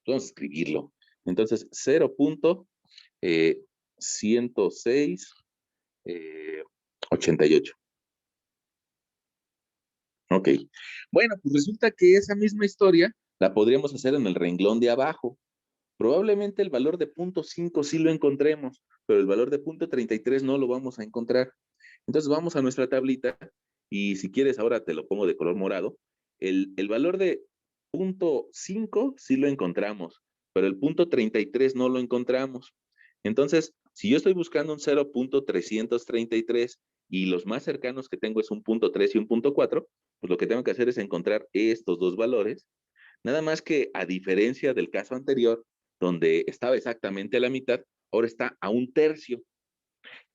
vamos a escribirlo. Entonces, 0.10688. Ok. Bueno, pues resulta que esa misma historia la podríamos hacer en el renglón de abajo. Probablemente el valor de 0.5 sí lo encontremos, pero el valor de 0.33 no lo vamos a encontrar. Entonces vamos a nuestra tablita y si quieres ahora te lo pongo de color morado. El valor de 0.5 sí lo encontramos, pero el 0.33 no lo encontramos. Entonces, si yo estoy buscando un 0.333 y los más cercanos que tengo es un 0.3 y un 0.4, pues lo que tengo que hacer es encontrar estos dos valores. Nada más que a diferencia del caso anterior, donde estaba exactamente a la mitad, ahora está a un tercio.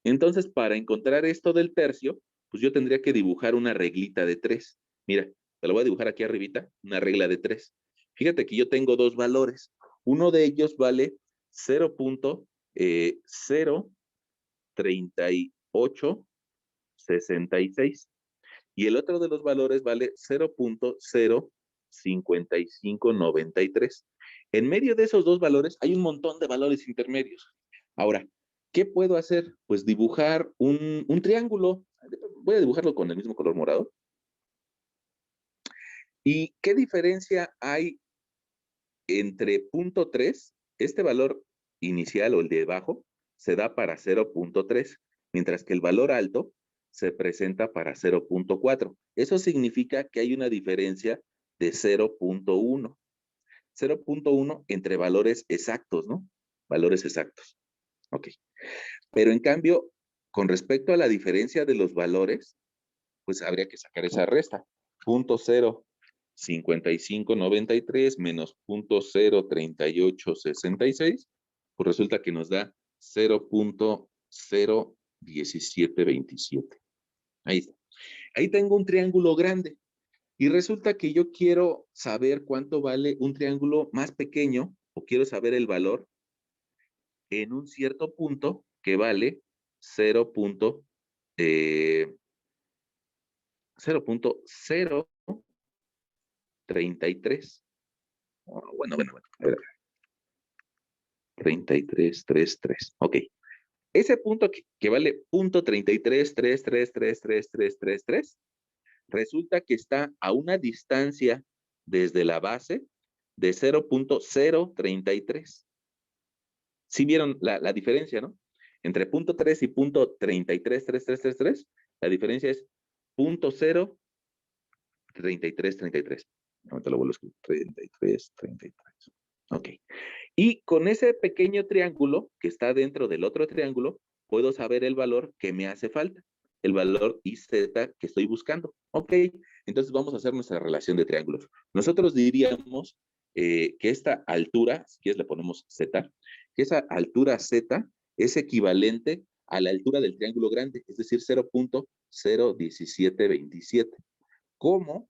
Entonces, para encontrar esto del tercio, pues yo tendría que dibujar una reglita de 3. Mira, te lo voy a dibujar aquí arribita, una regla de 3. Fíjate que yo tengo dos valores. Uno de ellos vale 0.03866 y el otro de los valores vale 0.05593. En medio de esos dos valores hay un montón de valores intermedios. Ahora, ¿qué puedo hacer? Pues dibujar un triángulo. Voy a dibujarlo con el mismo color morado. ¿Y qué diferencia hay entre 0.3? Este valor inicial o el de abajo se da para 0.3, mientras que el valor alto se presenta para 0.4. Eso significa que hay una diferencia de 0.1. 0.1 entre valores exactos, ¿no? Valores exactos. Ok. Pero en cambio, con respecto a la diferencia de los valores, pues habría que sacar esa resta. 0.05593 menos 0.03866, pues resulta que nos da 0.01727. Ahí está. Ahí tengo un triángulo grande. Y resulta que yo quiero saber cuánto vale un triángulo más pequeño, o quiero saber el valor en un cierto punto que vale 0.033. Bueno. A ver. 3333. Ok. Ese punto que vale punto 3333333333, resulta que está a una distancia desde la base de 0.033. ¿Sí vieron la diferencia, no? Entre punto 3 y punto 333333, la diferencia es punto 0.3333. Ahorita lo vuelvo a escribir. 3333. Ok. Y con ese pequeño triángulo que está dentro del otro triángulo, puedo saber el valor que me hace falta, el valor IZ que estoy buscando. Ok, entonces vamos a hacer nuestra relación de triángulos. Nosotros diríamos que esta altura, si quieres le ponemos Z, que esa altura Z es equivalente a la altura del triángulo grande, es decir, 0.01727. ¿Cómo?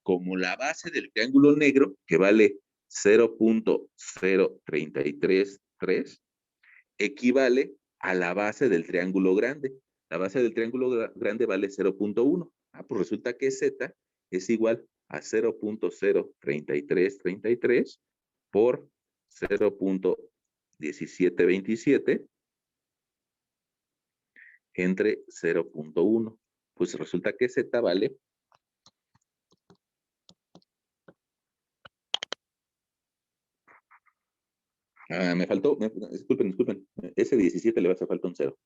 Como la base del triángulo negro, que vale 0.0333, equivale a la base del triángulo grande. La base del triángulo grande vale 0.1. Pues resulta que Z es igual a 0.03333 por 0.1727 entre 0.1. Pues resulta que Z vale me faltó, disculpen, ese 17 le va a hacer falta un 0.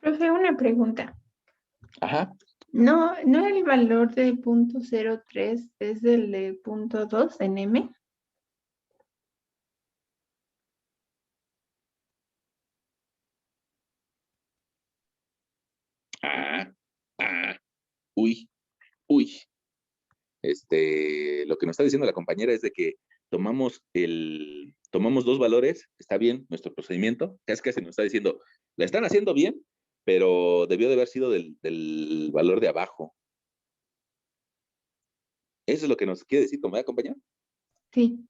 Profe, una pregunta. Ajá. ¿No el valor de punto 03 es el de punto 2 en M? Ah, ah, uy. Lo que nos está diciendo la compañera es de que tomamos dos valores, está bien nuestro procedimiento, casi nos está diciendo, la están haciendo bien, pero debió de haber sido del valor de abajo. Eso es lo que nos quiere decir, ¿cómo va, compañera? Sí.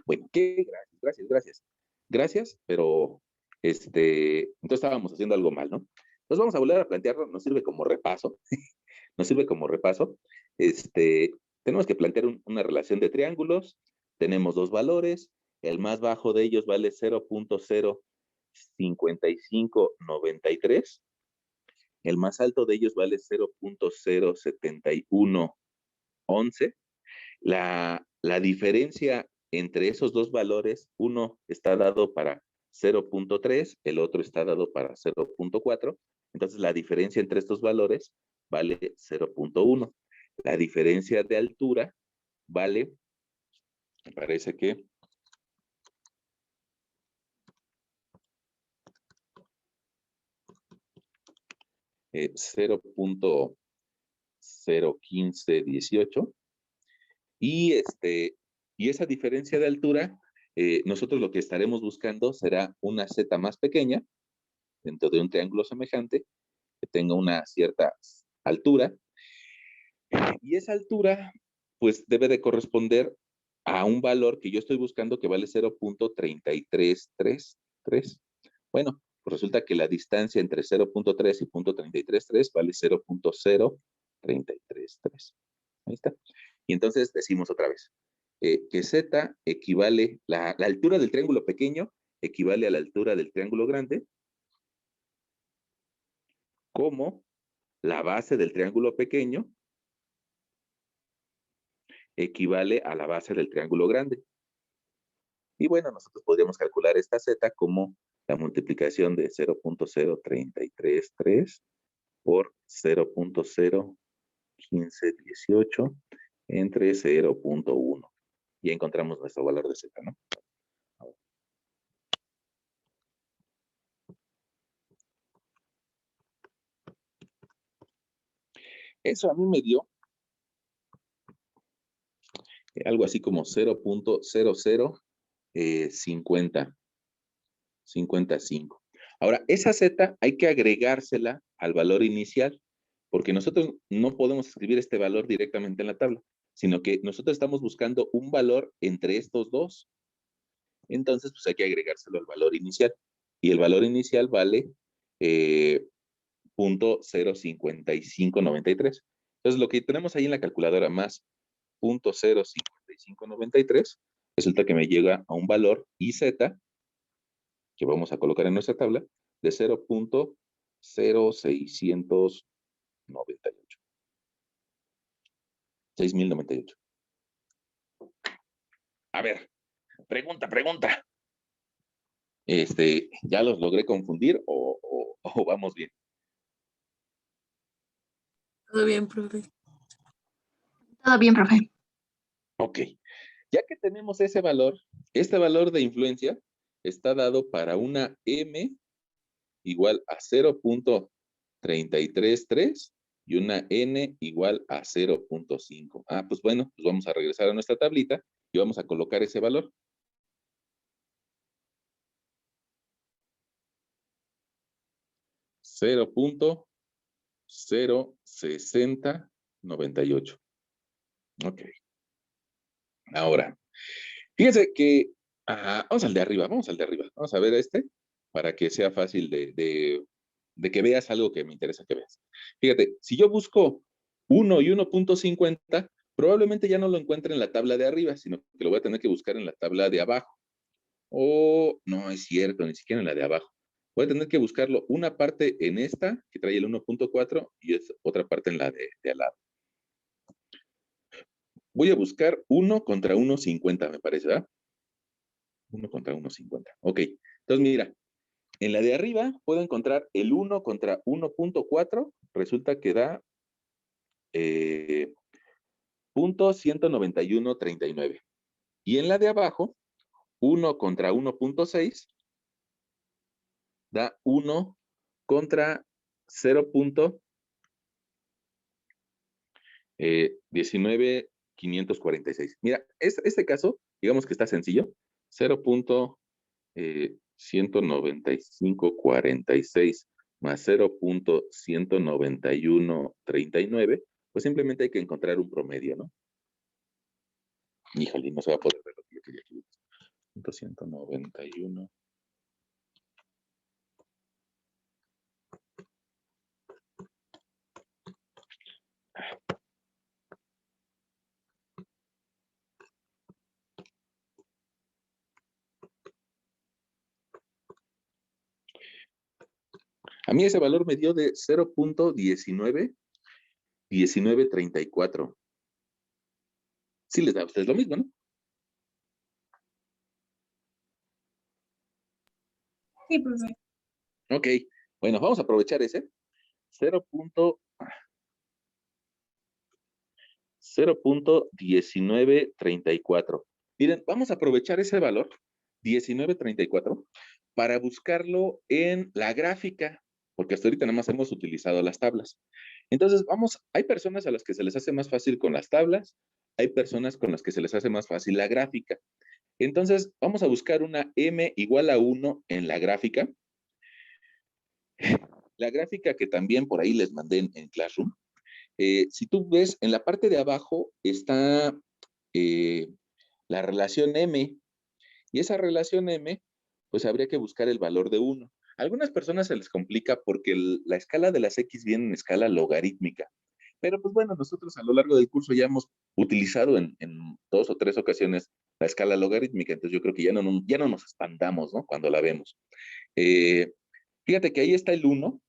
Bueno, gracias. Gracias, pero entonces estábamos haciendo algo mal, ¿no? Entonces vamos a volver a plantearlo, nos sirve como repaso. Tenemos que plantear una relación de triángulos, tenemos dos valores, el más bajo de ellos vale 0.05593, el más alto de ellos vale 0.07111. La diferencia entre esos dos valores, uno está dado para 0.3, el otro está dado para 0.4. Entonces, la diferencia entre estos valores vale 0.1. La diferencia de altura vale, me parece que 0.01518. Y esa diferencia de altura, nosotros lo que estaremos buscando será una Z más pequeña dentro de un triángulo semejante que tenga una cierta altura, y esa altura pues debe de corresponder a un valor que yo estoy buscando que vale 0.33333. Bueno, pues resulta que la distancia entre 0.3 y 0.333 vale 0.0333. Ahí está. Y entonces decimos otra vez que Z equivale, la altura del triángulo pequeño equivale a la altura del triángulo grande, como la base del triángulo pequeño equivale a la base del triángulo grande. Y bueno, nosotros podríamos calcular esta Z como la multiplicación de 0.0333 por 0.01518 entre 0.1. Y encontramos nuestro valor de Z, ¿no? Eso a mí me dio algo así como 0.0050, 55. Ahora, esa Z hay que agregársela al valor inicial, porque nosotros no podemos escribir este valor directamente en la tabla, sino que nosotros estamos buscando un valor entre estos dos. Entonces, pues hay que agregárselo al valor inicial. Y el valor inicial vale .05593. Entonces, lo que tenemos ahí en la calculadora más .05593, resulta que me llega a un valor IZ, que vamos a colocar en nuestra tabla, de 0.0698. 6098. A ver, pregunta. ¿Ya los logré confundir o vamos bien? Todo bien, profe. Todo bien, profe. Ok. Ya que tenemos ese valor, este valor de influencia está dado para una M igual a 0.333 y una N igual a 0.5. Ah, pues bueno, pues vamos a regresar a nuestra tablita y vamos a colocar ese valor. .0.06098. Ok. Ahora, fíjense que, vamos al de arriba, vamos a ver para que sea fácil de que veas algo que me interesa que veas. Fíjate, si yo busco 1 y 1.50, probablemente ya no lo encuentre en la tabla de arriba, sino que lo voy a tener que buscar en la tabla de abajo. O no es cierto, ni siquiera en la de abajo. Voy a tener que buscarlo una parte en esta, que trae el 1.4, y es otra parte en la de al lado. Voy a buscar 1 contra 1.50, me parece, ¿verdad? 1 contra 1.50. Ok, entonces mira, en la de arriba puedo encontrar el 1 contra 1.4, resulta que da .19139. Y en la de abajo, 1 contra 1.6 da 1 contra 0.19546. Mira, este caso, digamos que está sencillo. 0.19546 más 0.19139, pues simplemente hay que encontrar un promedio, ¿no? Híjole, no se va a poder ver lo que yo quería aquí. 191. A mí ese valor me dio de 0.1934. Sí les da a ustedes lo mismo, ¿no? Sí, profe. Ok, bueno, vamos a aprovechar ese. 0.1934. Miren, vamos a aprovechar ese valor, 1934, para buscarlo en la gráfica, porque hasta ahorita nada más hemos utilizado las tablas. Entonces, hay personas a las que se les hace más fácil con las tablas, hay personas con las que se les hace más fácil la gráfica. Entonces, vamos a buscar una M igual a 1 en la gráfica. La gráfica que también por ahí les mandé en Classroom. Si tú ves, en la parte de abajo está la relación M, y esa relación M, pues habría que buscar el valor de 1. A algunas personas se les complica porque la escala de las X viene en escala logarítmica. Pero pues bueno, nosotros a lo largo del curso ya hemos utilizado en 2 o 3 ocasiones la escala logarítmica, entonces yo creo que ya no nos espantamos, ¿no? Cuando la vemos. Fíjate que ahí está el 1,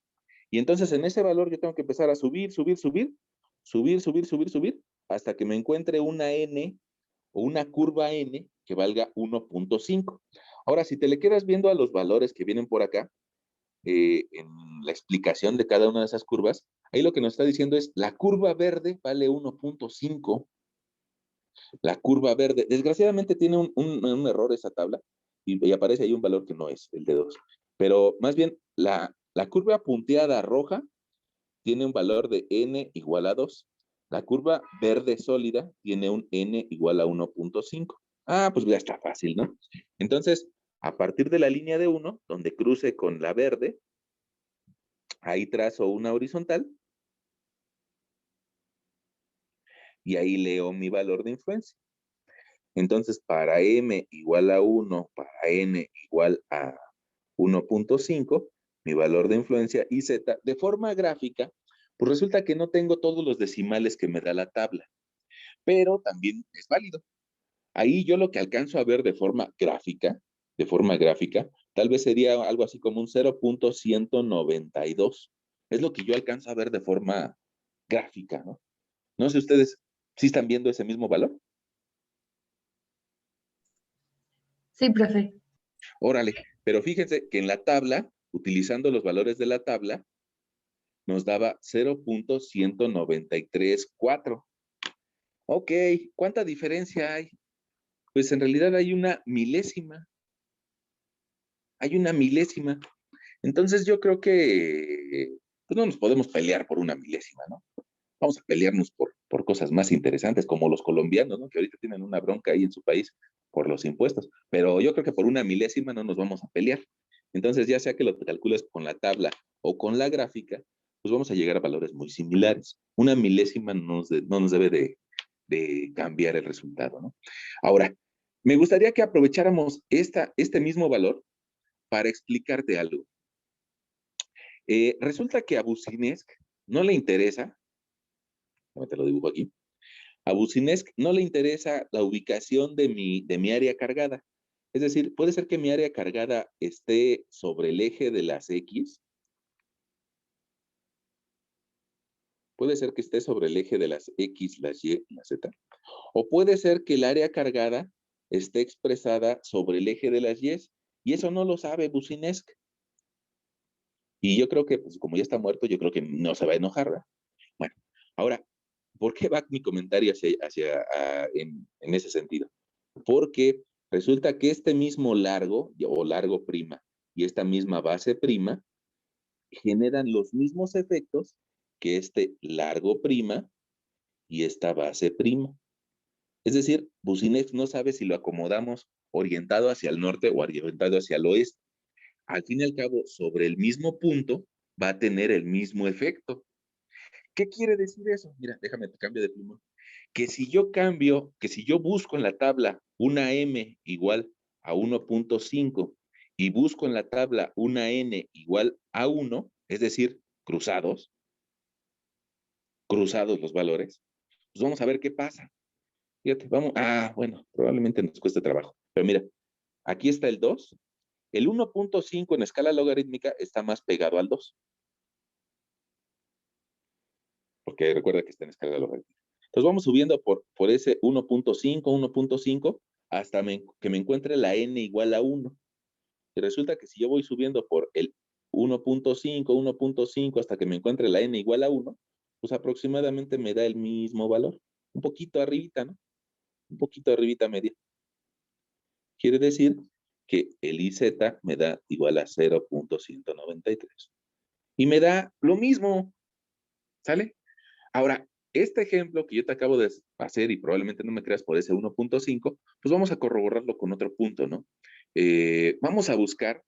y entonces en ese valor yo tengo que empezar a subir, hasta que me encuentre una N o una curva N que valga 1.5. Ahora, si te le quedas viendo a los valores que vienen por acá, en la explicación de cada una de esas curvas, ahí lo que nos está diciendo es, la curva verde vale 1.5. La curva verde, desgraciadamente tiene un error esa tabla, y aparece ahí un valor que no es el de 2. Pero más bien, la curva punteada roja tiene un valor de n igual a 2. La curva verde sólida tiene un n igual a 1.5. Ah, pues ya está fácil, ¿no? Entonces, a partir de la línea de 1, donde cruce con la verde, ahí trazo una horizontal y ahí leo mi valor de influencia. Entonces, para m igual a 1, para n igual a 1.5, mi valor de influencia y z, de forma gráfica, pues resulta que no tengo todos los decimales que me da la tabla, pero también es válido. Ahí yo lo que alcanzo a ver de forma gráfica, tal vez sería algo así como un 0.192. Es lo que yo alcanzo a ver de forma gráfica, ¿no? No sé ustedes, ¿sí están viendo ese mismo valor? Sí, profe. Órale, pero fíjense que en la tabla, utilizando los valores de la tabla, nos daba 0.1934. Ok, ¿cuánta diferencia hay? Pues en realidad hay una milésima. Hay una milésima. Entonces yo creo que pues no nos podemos pelear por una milésima, ¿no? Vamos a pelearnos por cosas más interesantes, como los colombianos, ¿no? Que ahorita tienen una bronca ahí en su país por los impuestos. Pero yo creo que por una milésima no nos vamos a pelear. Entonces, ya sea que lo calcules con la tabla o con la gráfica, pues vamos a llegar a valores muy similares. Una milésima no nos debe de cambiar el resultado, ¿no? Ahora, me gustaría que aprovecháramos este mismo valor para explicarte algo. Resulta que a Bucinesc no le interesa, te lo dibujo aquí, a Bucinesc no le interesa la ubicación de mi área cargada. Es decir, puede ser que mi área cargada esté sobre el eje de las X, puede ser que esté sobre el eje de las X, las Y y las Z, o puede ser que el área cargada esté expresada sobre el eje de las Y, y eso no lo sabe Bucinesc. Y yo creo que, pues como ya está muerto, yo creo que no se va a enojar, ¿verdad? Bueno, ahora, ¿por qué va mi comentario en ese sentido? Porque resulta que este mismo largo o largo prima y esta misma base prima generan los mismos efectos que este largo prima y esta base prima. Es decir, Bucinesc no sabe si lo acomodamos orientado hacia el norte o orientado hacia el oeste. Al fin y al cabo, sobre el mismo punto va a tener el mismo efecto. ¿Qué quiere decir eso? Mira, déjame te cambio de pluma. Que si yo busco en la tabla una m igual a 1.5 y busco en la tabla una n igual a 1, es decir, cruzados los valores, pues vamos a ver qué pasa. Fíjate, bueno, probablemente nos cueste trabajo. Pero mira, aquí está el 2. El 1.5 en escala logarítmica está más pegado al 2. Porque recuerda que está en escala logarítmica. Entonces vamos subiendo por ese 1.5 hasta que me encuentre la n igual a 1. Y resulta que si yo voy subiendo por el 1.5 hasta que me encuentre la n igual a 1, pues aproximadamente me da el mismo valor. Un poquito arribita, ¿no? Un poquito arribita media. Quiere decir que el IZ me da igual a 0.193. Y me da lo mismo, ¿sale? Ahora, este ejemplo que yo te acabo de hacer y probablemente no me creas por ese 1.5, pues vamos a corroborarlo con otro punto, ¿no? Vamos a buscar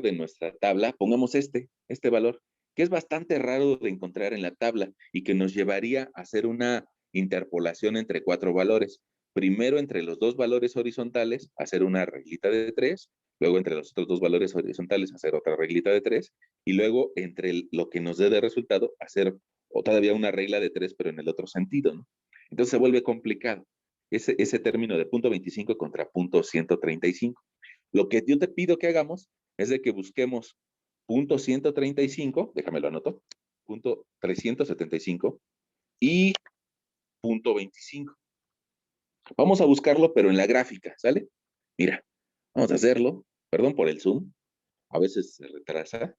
de nuestra tabla, pongamos este valor, que es bastante raro de encontrar en la tabla y que nos llevaría a hacer una interpolación entre 4 valores. Primero, entre los 2 valores horizontales, hacer una reglita de 3, luego entre los otros 2 valores horizontales, hacer otra reglita de 3, y luego entre lo que nos dé de resultado, hacer todavía una regla de 3, pero en el otro sentido, ¿no? Entonces se vuelve complicado ese término de punto 25 contra punto 135. Lo que yo te pido que hagamos es de que busquemos punto 135, déjame lo anoto, punto 375 y punto 25. Vamos a buscarlo, pero en la gráfica, ¿sale? Mira, vamos a hacerlo, perdón por el zoom, a veces se retrasa.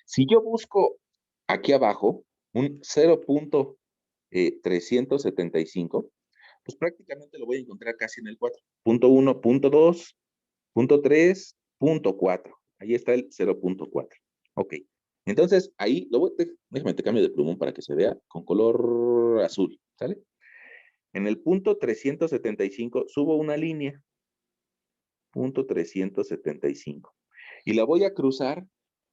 Si yo busco aquí abajo un 0.375, pues prácticamente lo voy a encontrar casi en el 4. Punto 1, punto 2, punto 3, punto 4. Ahí está el 0.4. Ok. Entonces, ahí, déjame te cambio de plumón para que se vea con color azul, ¿sale? En el punto 375 subo una línea, punto 375, y la voy a cruzar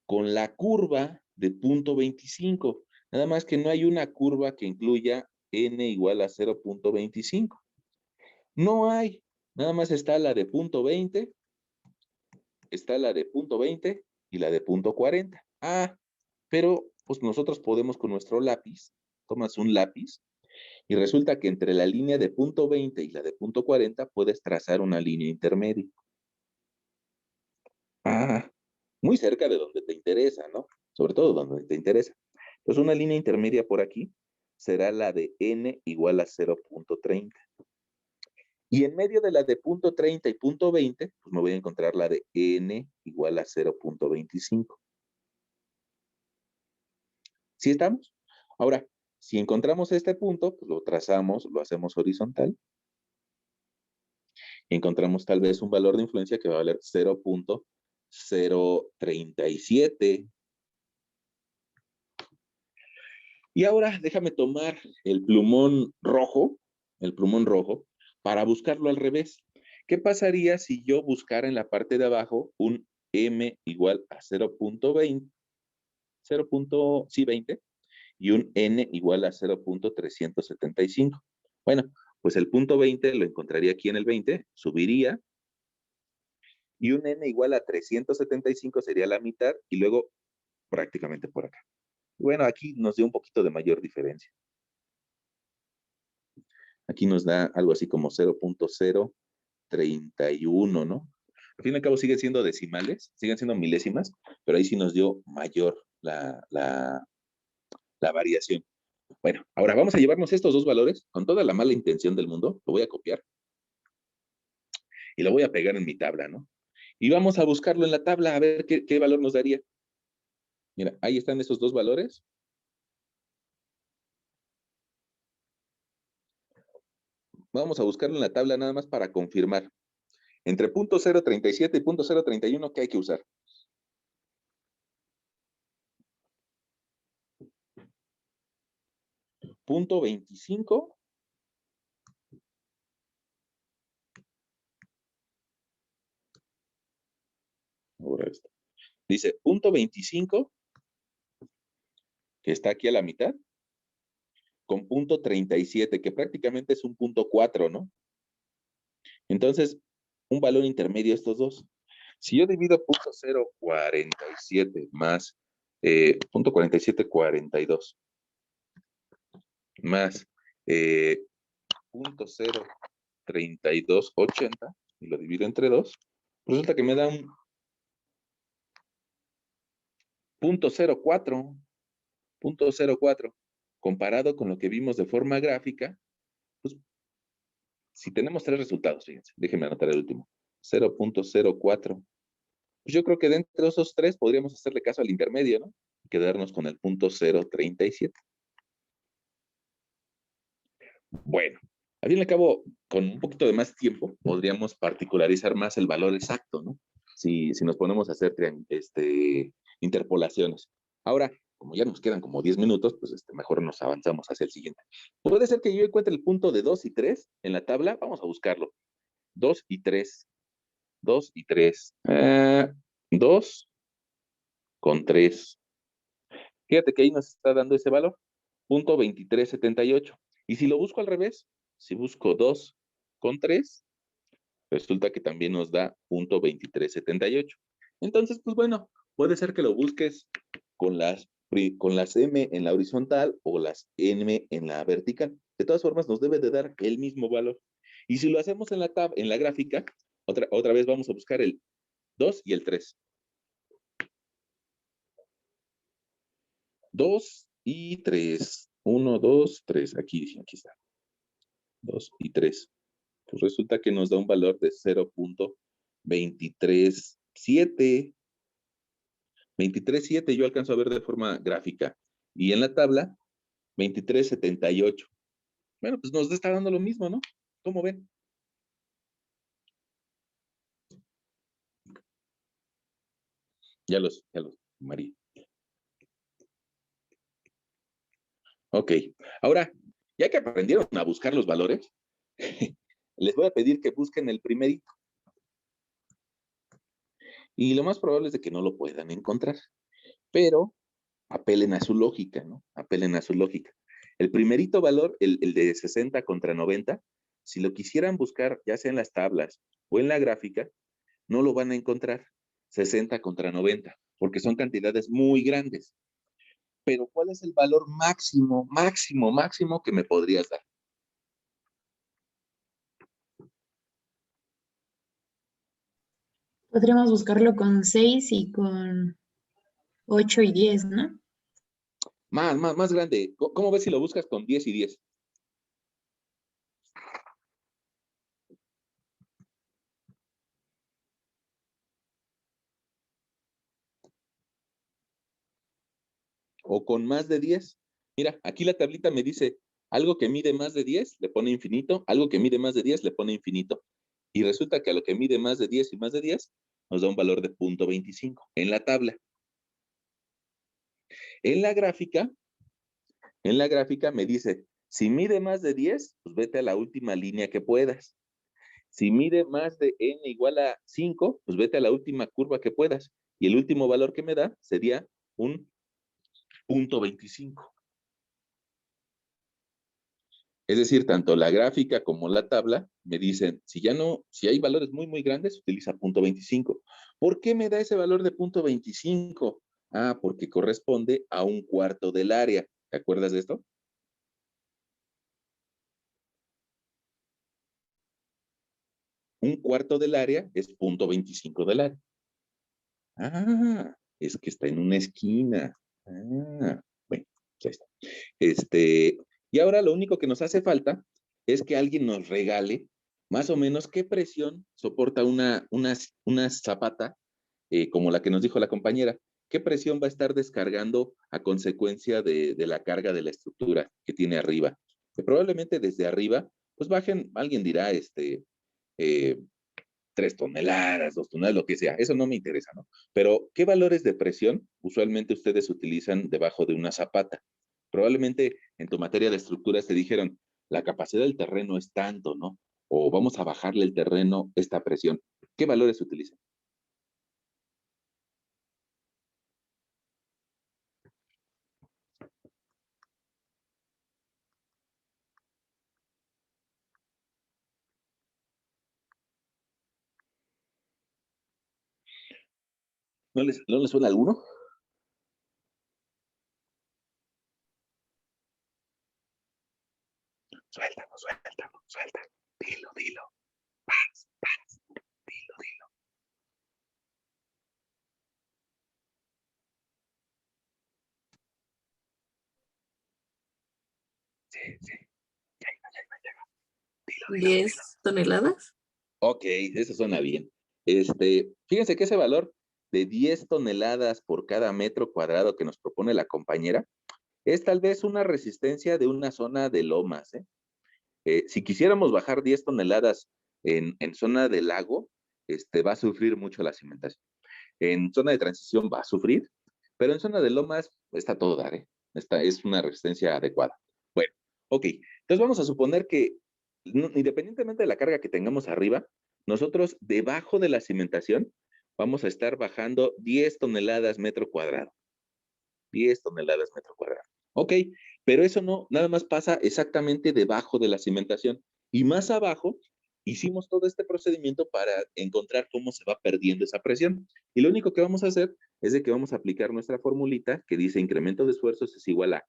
con la curva de punto 25. Nada más que no hay una curva que incluya n igual a 0.25. No hay. Nada más está la de punto 20, está la de punto 20 y la de punto 40. Ah, pero pues nosotros podemos con nuestro lápiz, tomas un lápiz y resulta que entre la línea de punto 20 y la de punto 40 puedes trazar una línea intermedia. Ah, muy cerca de donde te interesa, ¿no? Sobre todo donde te interesa. Pues una línea intermedia por aquí será la de n igual a 0.30. Y en medio de la de punto 30 y punto 20, pues me voy a encontrar la de n igual a 0.25. ¿Sí estamos? Ahora, si encontramos este punto, pues lo trazamos, lo hacemos horizontal. Y encontramos tal vez un valor de influencia que va a valer 0.037. Y ahora déjame tomar el plumón rojo, para buscarlo al revés. ¿Qué pasaría si yo buscara en la parte de abajo un m igual a 0.20, 0.20 y un n igual a 0.375? Bueno, pues el punto 20 lo encontraría aquí en el 20, subiría, y un n igual a 375 sería la mitad, y luego prácticamente por acá. Bueno, aquí nos dio un poquito de mayor diferencia. Aquí nos da algo así como 0.031, ¿no? Al fin y al cabo siguen siendo decimales, siguen siendo milésimas, pero ahí sí nos dio mayor la variación. Bueno, ahora vamos a llevarnos estos dos valores con toda la mala intención del mundo. Lo voy a copiar y lo voy a pegar en mi tabla, ¿no? Y vamos a buscarlo en la tabla a ver qué valor nos daría. Mira, ahí están esos dos valores. Vamos a buscarlo en la tabla nada más para confirmar. Entre punto 0.37 y punto 0.31, ¿qué hay que usar? Punto 25. Ahora esto. Dice punto 25, que está aquí a la mitad, con punto 37, que prácticamente es un punto 4, ¿no? Entonces, un valor intermedio estos dos. Si yo divido punto 0.47 más punto 4742 más punto 0.3280 y lo divido entre 2, resulta que me da un punto 0.4, punto 0.4. Comparado con lo que vimos de forma gráfica, pues si tenemos tres resultados, fíjense, déjenme anotar el último, 0.04. Pues yo creo que dentro de esos tres podríamos hacerle caso al intermedio, ¿no? Y quedarnos con el punto 0.37. Bueno, al fin y al cabo, con un poquito de más tiempo, podríamos particularizar más el valor exacto, ¿no? Si nos ponemos a hacer interpolaciones. Ahora, como ya nos quedan como 10 minutos, pues mejor nos avanzamos hacia el siguiente. Puede ser que yo encuentre el punto de 2 y 3 en la tabla. Vamos a buscarlo. 2 y 3. 2 y 3. 2 con 3. Fíjate que ahí nos está dando ese valor. Punto 2378. Y si lo busco al revés, si busco 2 con 3, resulta que también nos da punto 2378. Entonces, pues bueno, puede ser que lo busques con las M en la horizontal o las M en la vertical. De todas formas, nos debe de dar el mismo valor. Y si lo hacemos en la gráfica, otra vez vamos a buscar el 2 y el 3. 2 y 3. 1, 2, 3. Aquí está. 2 y 3. Pues resulta que nos da un valor de 0.237. 23.7 yo alcanzo a ver de forma gráfica. Y en la tabla, 23.78. Bueno, pues nos está dando lo mismo, ¿no? ¿Cómo ven? Ya los, María. Ok. Ahora, ya que aprendieron a buscar los valores, les voy a pedir que busquen el primerito. Y lo más probable es de que no lo puedan encontrar. Pero apelen a su lógica, ¿no? Apelen a su lógica. El primerito valor, el de 60 contra 90, si lo quisieran buscar, ya sea en las tablas o en la gráfica, no lo van a encontrar. 60 contra 90, porque son cantidades muy grandes. Pero ¿cuál es el valor máximo, máximo, máximo que me podrías dar? Podríamos buscarlo con 6 y con 8 y 10, ¿no? Más grande. ¿Cómo ves si lo buscas con 10 y 10? O con más de 10. Mira, aquí la tablita me dice, algo que mide más de 10 le pone infinito, algo que mide más de 10 le pone infinito. Y resulta que a lo que mide más de 10 y más de 10 nos da un valor de 0.25 en la tabla. En la gráfica, me dice, si mide más de 10, pues vete a la última línea que puedas. Si mide más de n igual a 5, pues vete a la última curva que puedas. Y el último valor que me da sería un 0.25. Es decir, tanto la gráfica como la tabla me dicen, si hay valores muy, muy grandes, utiliza 0.25. ¿Por qué me da ese valor de 0.25? Ah, porque corresponde a un cuarto del área. ¿Te acuerdas de esto? Un cuarto del área es 0.25 del área. Ah, es que está en una esquina. Ah, bueno, ya está. Y ahora lo único que nos hace falta es que alguien nos regale más o menos qué presión soporta una zapata, como la que nos dijo la compañera. ¿Qué presión va a estar descargando a consecuencia de la carga de la estructura que tiene arriba? Que probablemente desde arriba, pues bajen, alguien dirá, eh, 3 toneladas, 2 toneladas, lo que sea. Eso no me interesa, ¿no? Pero, ¿qué valores de presión usualmente ustedes utilizan debajo de una zapata? Probablemente en tu materia de estructuras te dijeron, la capacidad del terreno es tanto, ¿no? O vamos a bajarle el terreno esta presión. ¿Qué valores utilizan? ¿No les suena alguno? Suéltalo, suéltalo, suéltalo. Dilo, dilo. Paz, paz. Dilo, dilo. Sí, sí. Ya iba, ya iba, ya iba. Dilo, dilo, dilo. 10 toneladas. Ok, eso suena bien. Fíjense que ese valor de 10 toneladas por cada metro cuadrado que nos propone la compañera es tal vez una resistencia de una zona de lomas, ¿eh? Si quisiéramos bajar 10 toneladas en zona de lago, va a sufrir mucho la cimentación. En zona de transición va a sufrir, pero en zona de lomas está todo dar, ¿eh? Esta es una resistencia adecuada. Bueno, ok. Entonces vamos a suponer que independientemente de la carga que tengamos arriba, nosotros debajo de la cimentación vamos a estar bajando 10 toneladas metro cuadrado. 10 toneladas metro cuadrado. Ok, pero eso no, nada más pasa exactamente debajo de la cimentación. Y más abajo, hicimos todo este procedimiento para encontrar cómo se va perdiendo esa presión. Y lo único que vamos a hacer es de que vamos a aplicar nuestra formulita que dice incremento de esfuerzos es igual a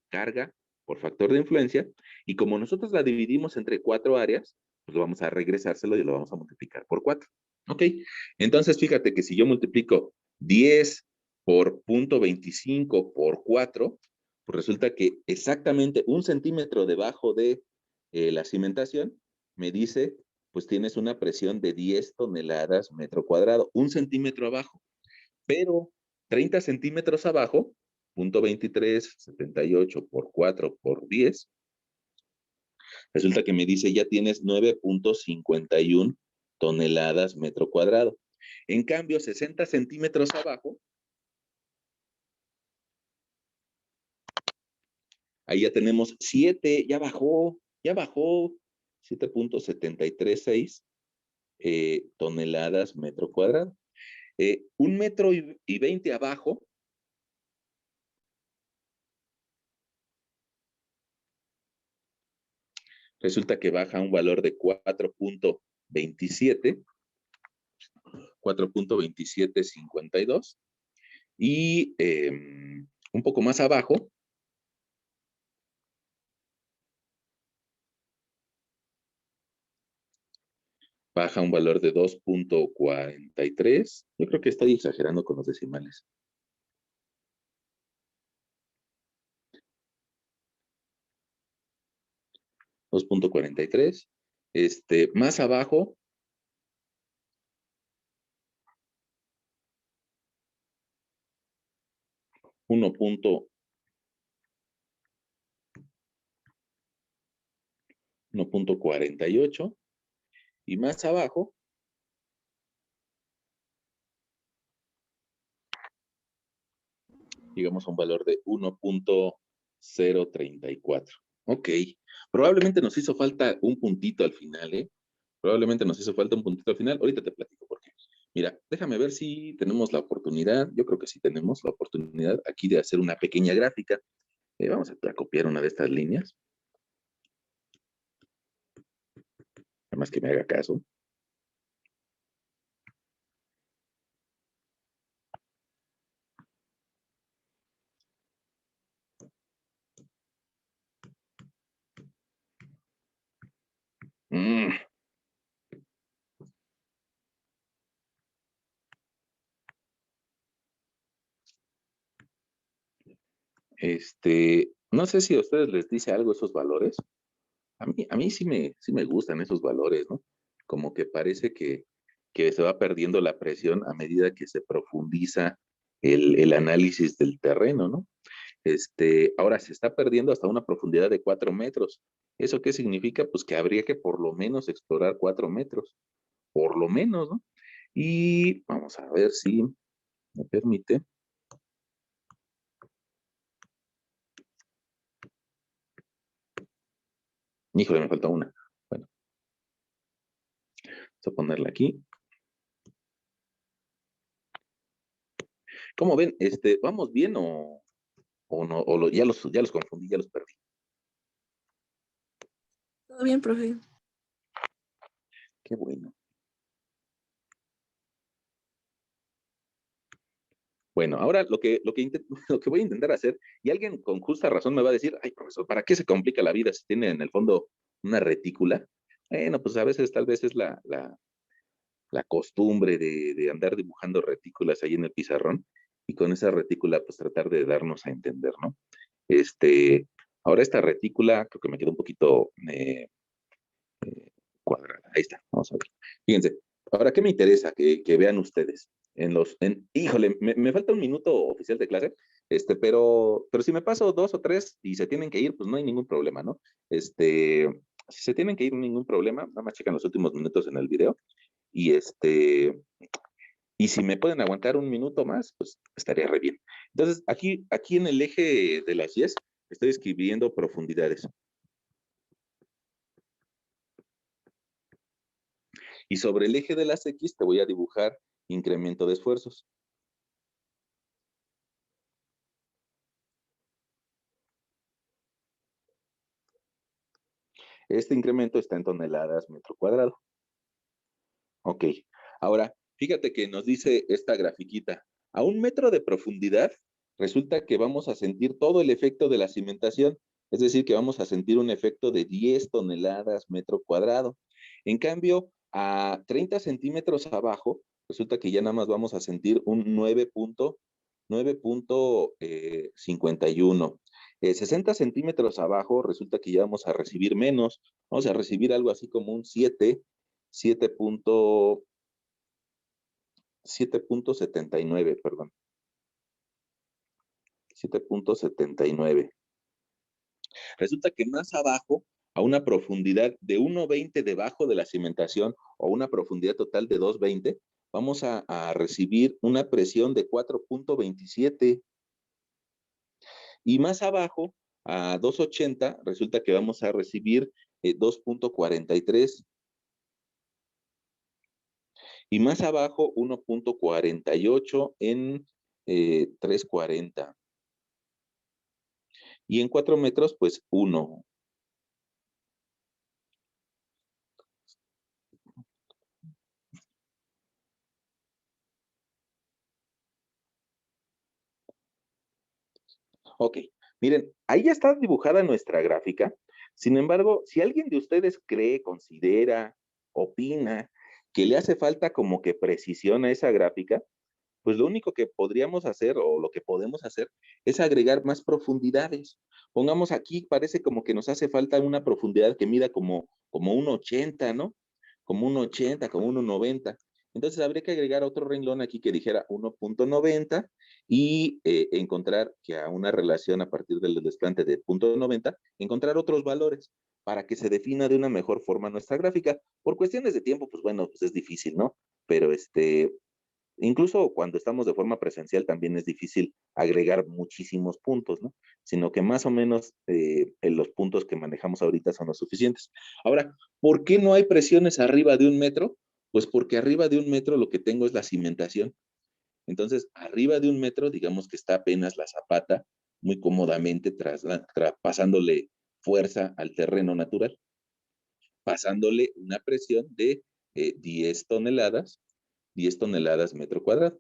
carga por factor de influencia. Y como nosotros la dividimos entre 4 áreas, pues lo vamos a regresárselo y lo vamos a multiplicar por 4. Ok, entonces fíjate que si yo multiplico 10 por 0.25 por 4, pues resulta que exactamente 1 centímetro debajo de la cimentación me dice, pues tienes una presión de 10 toneladas metro cuadrado, 1 centímetro abajo, pero 30 centímetros abajo, 0.2378 por 4 por 10, resulta que me dice ya tienes 9.51 toneladas metro cuadrado. En cambio, 60 centímetros abajo, Ahí ya tenemos 7, ya bajó, 7.736 toneladas metro cuadrado. 1,20 m abajo, resulta que baja un valor de 4.2752, y un poco más abajo, baja un valor de 2.43. Yo creo que estoy exagerando con los decimales. $2.43. Más abajo, $1.48, y más abajo, llegamos a un valor de 1.034. Ok, probablemente nos hizo falta un puntito al final, ¿eh? Probablemente nos hizo falta un puntito al final. Ahorita te platico por qué. Mira, déjame ver si tenemos la oportunidad. Yo creo que sí tenemos la oportunidad aquí de hacer una pequeña gráfica. Vamos a copiar una de estas líneas. Nada más que me haga caso. Mm. No sé si a ustedes les dice algo esos valores. A mí sí me gustan esos valores, ¿no? Como que parece que se va perdiendo la presión a medida que se profundiza el análisis del terreno, ¿no? Ahora se está perdiendo hasta una profundidad de 4 metros. ¿Eso qué significa? Pues que habría que por lo menos explorar 4 metros, por lo menos, ¿no? Y vamos a ver si me permite. Híjole, me falta una. Bueno, vamos a ponerla aquí. ¿Cómo ven? ¿Vamos bien o no? Ya los confundí, ya los perdí. Todo bien, profe. Qué bueno. Bueno, ahora lo que voy a intentar hacer, y alguien con justa razón me va a decir, ay, profesor, ¿para qué se complica la vida si tiene en el fondo una retícula? Bueno, pues a veces tal vez es la costumbre de andar dibujando retículas ahí en el pizarrón, y con esa retícula pues tratar de darnos a entender, ¿no? Ahora esta retícula creo que me quedó un poquito cuadrada. Ahí está, vamos a ver. Fíjense, ahora, ¿qué me interesa que vean ustedes? Híjole, me falta un minuto oficial de clase, pero si me paso 2 o 3 y se tienen que ir, pues no hay ningún problema, ¿no? Si se tienen que ir, ningún problema, nada más checan los últimos minutos en el video, y y si me pueden aguantar un minuto más, pues estaría re bien. Entonces, aquí en el eje de las yes, estoy escribiendo profundidades. Y sobre el eje de las X te voy a dibujar incremento de esfuerzos. Este incremento está en toneladas metro cuadrado. Ok. Ahora, fíjate que nos dice esta grafiquita. A 1 metro de profundidad, resulta que vamos a sentir todo el efecto de la cimentación. Es decir, que vamos a sentir un efecto de 10 toneladas metro cuadrado. En cambio, a 30 centímetros abajo, resulta que ya nada más vamos a sentir un 9.51. 60 centímetros abajo, resulta que ya vamos a recibir menos. Vamos a recibir algo así como un 7.79, perdón. 7.79. Resulta que más abajo, a una profundidad de 1.20 debajo de la cimentación, o una profundidad total de 2.20, vamos a recibir una presión de 4.27. Y más abajo, a 280, resulta que vamos a recibir 2.43. Y más abajo, 1.48 en 340. Y en 4 metros, pues 1. Ok, miren, ahí ya está dibujada nuestra gráfica. Sin embargo, si alguien de ustedes cree, considera, opina que le hace falta como que precisión a esa gráfica, pues lo único que podríamos hacer o lo que podemos hacer es agregar más profundidades. Pongamos aquí, parece como que nos hace falta una profundidad que mida como un 80, ¿no? Como un 80, como un 90. Entonces habría que agregar otro renglón aquí que dijera 1.90 y encontrar que a una relación a partir del desplante de 0.90, encontrar otros valores para que se defina de una mejor forma nuestra gráfica. Por cuestiones de tiempo, pues bueno, pues es difícil, ¿no? Pero incluso cuando estamos de forma presencial también es difícil agregar muchísimos puntos, ¿no? Sino que más o menos en los puntos que manejamos ahorita son los suficientes. Ahora, ¿por qué no hay presiones arriba de 1 metro? Pues porque arriba de 1 metro lo que tengo es la cimentación. Entonces, arriba de 1 metro, digamos que está apenas la zapata muy cómodamente pasándole fuerza al terreno natural, pasándole una presión de 10 toneladas, 10 toneladas metro cuadrado.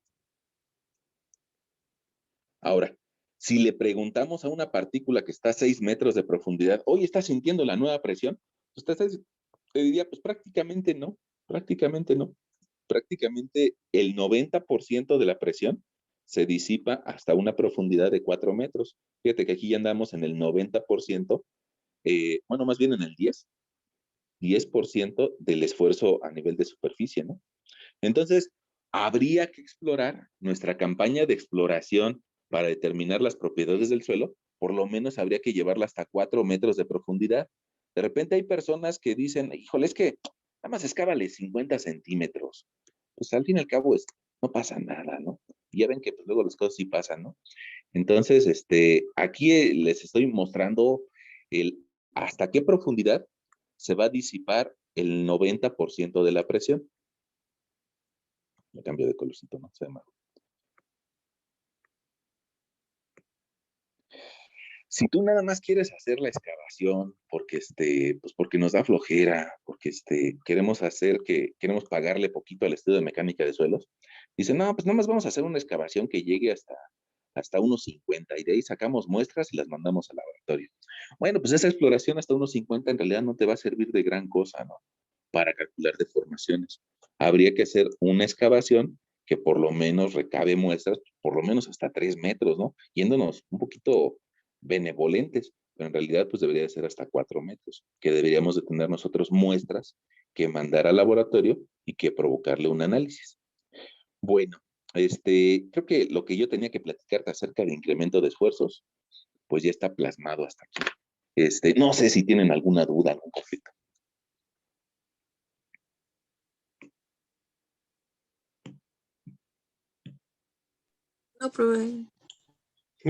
Ahora, si le preguntamos a una partícula que está a 6 metros de profundidad, ¿hoy está sintiendo la nueva presión? Usted te diría, pues prácticamente no, prácticamente no. Prácticamente el 90% de la presión se disipa hasta una profundidad de 4 metros. Fíjate que aquí ya andamos en el 90%, bueno, más bien en el 10% del esfuerzo a nivel de superficie, ¿no? Entonces, habría que explorar nuestra campaña de exploración para determinar las propiedades del suelo, por lo menos habría que llevarla hasta 4 metros de profundidad. De repente hay personas que dicen, híjole, es que nada más excávale 50 centímetros. Pues al fin y al cabo no pasa nada, ¿no? Y ya ven que pues, luego las cosas sí pasan, ¿no? Entonces, aquí les estoy mostrando hasta qué profundidad se va a disipar el 90% de la presión. Me cambio de colorcito, ¿no? Se llama. Si tú nada más quieres hacer la excavación porque pues porque nos da flojera, porque queremos pagarle poquito al estudio de mecánica de suelos, dice, no, pues nada más vamos a hacer una excavación que llegue hasta unos 50 y de ahí sacamos muestras y las mandamos al laboratorio. Bueno, pues esa exploración hasta unos 50 en realidad no te va a servir de gran cosa, ¿no? Para calcular deformaciones. Habría que hacer una excavación que por lo menos recabe muestras, por lo menos hasta 3 metros, ¿no? Yéndonos un poquito benevolentes, pero en realidad pues debería ser hasta 4 metros, que deberíamos de tener nosotros muestras que mandar al laboratorio y que provocarle un análisis. Bueno, creo que lo que yo tenía que platicarte acerca de incremento de esfuerzos, pues ya está plasmado hasta aquí. No sé si tienen alguna duda, algún conflicto. No, profe.